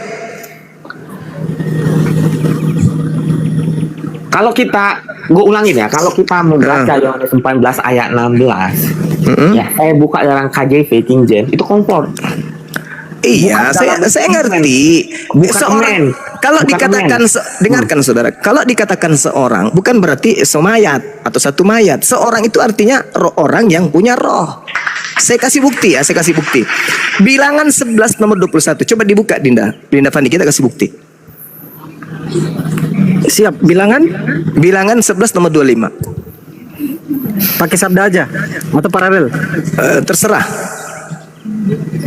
Kalau gue ulangin ya, kalau kita membaca Yohanes 14 ayat 16, ya saya buka dalam KJV King James itu comfort. Iya, saya ngerti. Seorang, kalau dikatakan dengarkan saudara, kalau dikatakan seorang bukan berarti semayat atau satu mayat. Seorang itu artinya orang yang punya roh. Saya kasih bukti ya, saya kasih bukti. Bilangan 11 nomor 21. Coba dibuka Dinda Fandi, kita kasih bukti. Siap, bilangan 11 nomor 25. pakai sabda aja atau paralel. Terserah.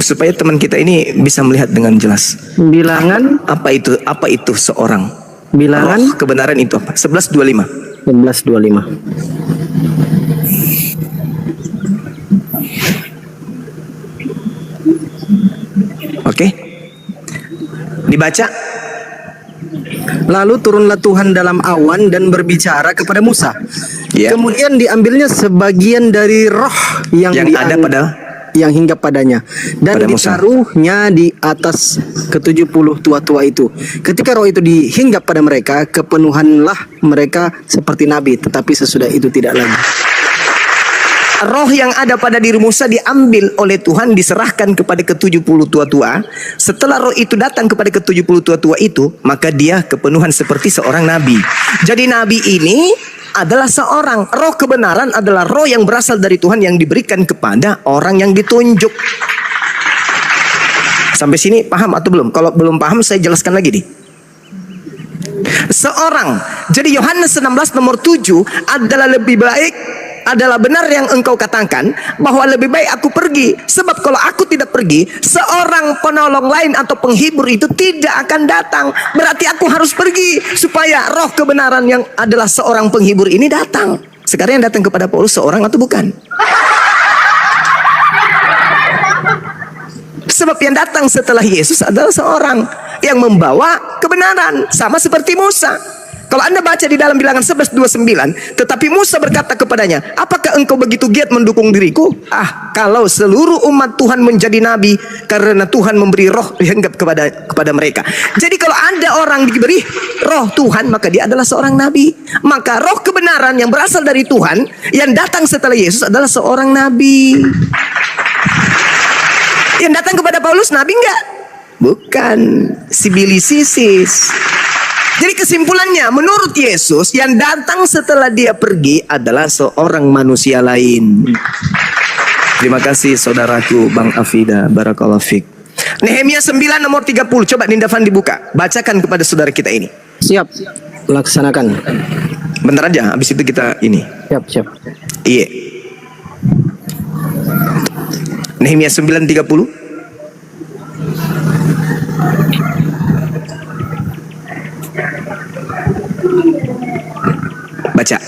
Supaya teman kita ini bisa melihat dengan jelas. Bilangan Apa itu seorang? bilangan Roh kebenaran itu apa? 11:25. 11:25. Oke. Dibaca. Lalu turunlah Tuhan dalam awan dan berbicara kepada Musa. Ya. Kemudian diambilnya sebagian dari roh yang ada pada yang hinggap padanya dan pada Musa. ditaruhnya di atas ke-70 tua-tua itu. Ketika roh itu dihinggap pada mereka, kepenuhanlah mereka seperti nabi, tetapi sesudah itu tidak lagi. roh yang ada pada diri Musa diambil oleh Tuhan, diserahkan kepada ke-70 tua-tua. Setelah roh itu datang kepada ke-70 tua-tua itu, maka dia kepenuhan seperti seorang nabi. Jadi nabi ini adalah seorang, roh kebenaran adalah roh yang berasal dari Tuhan yang diberikan kepada orang yang ditunjuk. Sampai sini paham atau belum? Kalau belum paham saya jelaskan lagi nih. Seorang, jadi Yohanes 16 nomor 7 adalah lebih baik, adalah benar yang engkau katakan bahwa lebih baik aku pergi, sebab kalau aku tidak pergi seorang penolong lain atau penghibur itu tidak akan datang. Berarti aku harus pergi supaya roh kebenaran yang adalah seorang penghibur ini datang. Sekarang yang datang kepada Paulus seorang atau bukan? Sebab yang datang setelah Yesus adalah seorang yang membawa kebenaran, sama seperti Musa. Kalau Anda baca di dalam Bilangan 11:29, tetapi Musa berkata kepadanya, apakah engkau begitu giat mendukung diriku? Kalau seluruh umat Tuhan menjadi nabi, karena Tuhan memberi roh dianggap kepada mereka. Jadi kalau ada orang diberi roh Tuhan, maka dia adalah seorang nabi. Maka roh kebenaran yang berasal dari Tuhan yang datang setelah Yesus adalah seorang nabi. Yang datang kepada Paulus nabi enggak? Bukan, sibilisisis. Jadi kesimpulannya, menurut Yesus yang datang setelah dia pergi adalah seorang manusia lain. Terima kasih saudaraku Bang Afida, barakallahu fik. Nehemia 9 nomor 30, coba Nindafan dibuka, bacakan kepada saudara kita ini. Siap, laksanakan. Bentar aja, habis itu kita ini. Siap. Iya. Nehemia 9:30. Baca.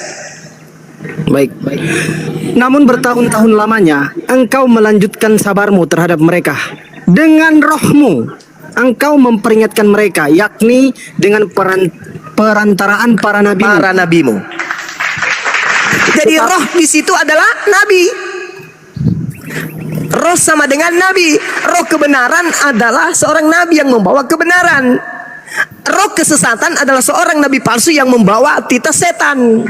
Baik. Namun bertahun-tahun lamanya engkau melanjutkan sabarmu terhadap mereka. Dengan rohmu engkau memperingatkan mereka, yakni dengan perantaraan para nabimu. Jadi roh di situ adalah nabi. Roh sama dengan nabi. Roh kebenaran adalah seorang nabi yang membawa kebenaran. Roh kesesatan adalah seorang nabi palsu yang membawa titah setan.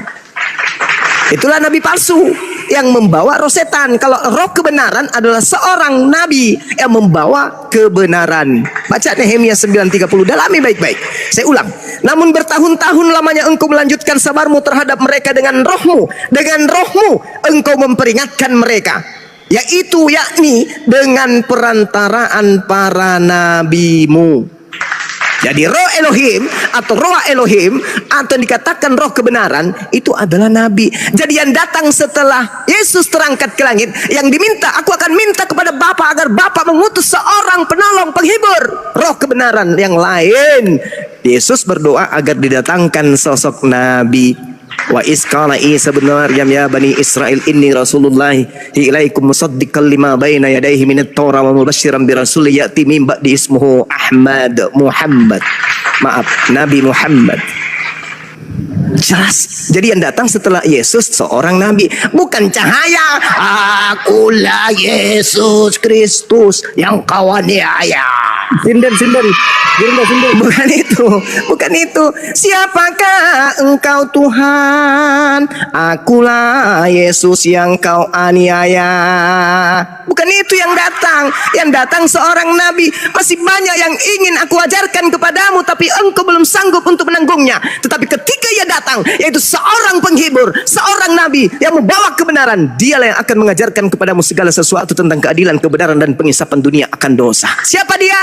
Itulah nabi palsu yang membawa roh setan. Kalau roh kebenaran adalah seorang nabi yang membawa kebenaran. Baca Nehemia 9:30, dalami baik-baik. Saya ulang. Namun bertahun-tahun lamanya engkau melanjutkan sabarmu terhadap mereka dengan rohmu. Dengan rohmu engkau memperingatkan mereka, yakni dengan perantaraan para nabimu. Jadi roh Elohim atau roh Elohim atau dikatakan roh kebenaran itu adalah nabi. Jadi yang datang setelah Yesus terangkat ke langit, yang diminta, aku akan minta kepada Bapa agar Bapa mengutus seorang penolong, penghibur, roh kebenaran yang lain. Yesus berdoa agar didatangkan sosok nabi. Wa isqala Isa bin Maryam ya bani Israel inni rasulullah ilaikum musaddiqan lima baina yadayhi minat Taurah wa mubasysyiran bi rasul ya'ti min ba'di ismuhu Muhammad. Maaf, Nabi Muhammad. Jelas. Jadi yang datang setelah Yesus seorang nabi, bukan cahaya. Akulah Yesus Kristus yang kau aniaya. Sinden. Bukan itu. Siapakah engkau Tuhan? Akulah Yesus yang kau aniaya. Bukan itu yang datang. Yang datang seorang nabi. Masih banyak yang ingin aku ajarkan kepadamu, tapi engkau belum sanggup untuk menanggungnya. Tetapi ketika ia datang, yaitu seorang penghibur, seorang nabi yang membawa kebenaran, dialah yang akan mengajarkan kepadamu segala sesuatu tentang keadilan, kebenaran, dan pengisapan dunia akan dosa. Siapa dia?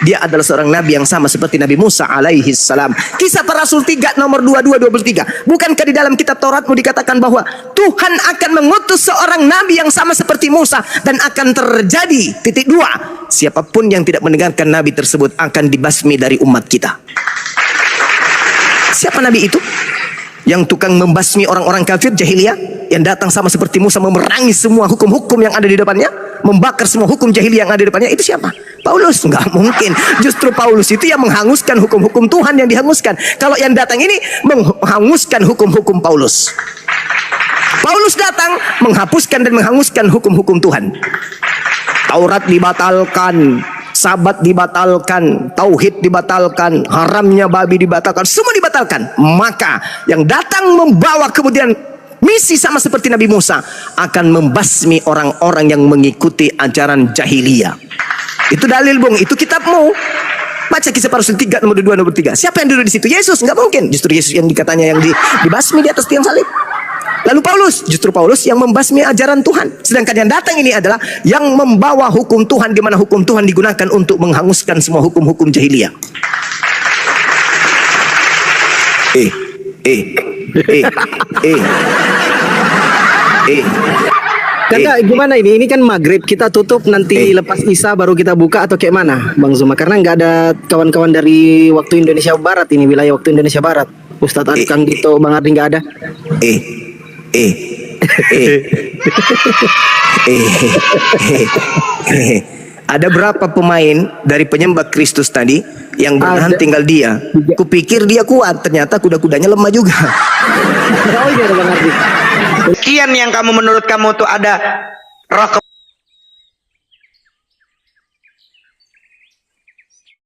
Dia adalah seorang nabi yang sama seperti Nabi Musa alaihi salam. Kisah Para Rasul 3 nomor 22-23. Bukankah di dalam kitab Tauratmu dikatakan bahwa Tuhan akan mengutus seorang nabi yang sama seperti Musa, dan akan terjadi titik 2, siapapun yang tidak mendengarkan nabi tersebut akan dibasmi dari umat kita. Siapa nabi itu? Yang tukang membasmi orang-orang kafir jahiliyah, yang datang sama seperti Musa memerangi semua hukum-hukum yang ada di depannya, membakar semua hukum jahiliyah yang ada di depannya. Itu siapa? Paulus. Nggak mungkin. Justru Paulus itu yang menghanguskan hukum-hukum Tuhan yang dihanguskan. Kalau yang datang ini menghanguskan hukum-hukum Paulus. Paulus datang menghapuskan dan menghanguskan hukum-hukum Tuhan. Taurat dibatalkan, Sabat dibatalkan, tauhid dibatalkan, haramnya babi dibatalkan, semua dibatalkan. Maka yang datang membawa kemudian misi sama seperti Nabi Musa, akan membasmi orang-orang yang mengikuti ajaran jahiliyah. Itu dalil, Bung. Itu kitabmu. Baca Kisah Para Rasul 3 nomor 2 nomor 3. Siapa yang duduk di situ? Yesus. Nggak mungkin. Justru Yesus yang dikatanya yang dibasmi di atas tiang salib. Lalu Paulus, justru Paulus yang membasmi ajaran Tuhan. Sedangkan yang datang ini adalah yang membawa hukum Tuhan, di mana hukum Tuhan digunakan untuk menghanguskan semua hukum-hukum jahiliyah. Kakak, gimana ini? Ini kan maghrib, kita tutup nanti lepas Isya baru kita buka atau kayak mana, Bang Zuma? Karena nggak ada kawan-kawan dari waktu Indonesia Barat ini, wilayah waktu Indonesia Barat. Ustadz Arkang Dito, Bang Ardi nggak ada. Ada berapa pemain dari penyembah Kristus tadi yang bertahan tinggal dia? Kupikir dia kuat, ternyata kuda-kudanya lemah juga. Oh iya, Bang Ardi. Sekian yang kamu menurut kamu tuh ada roh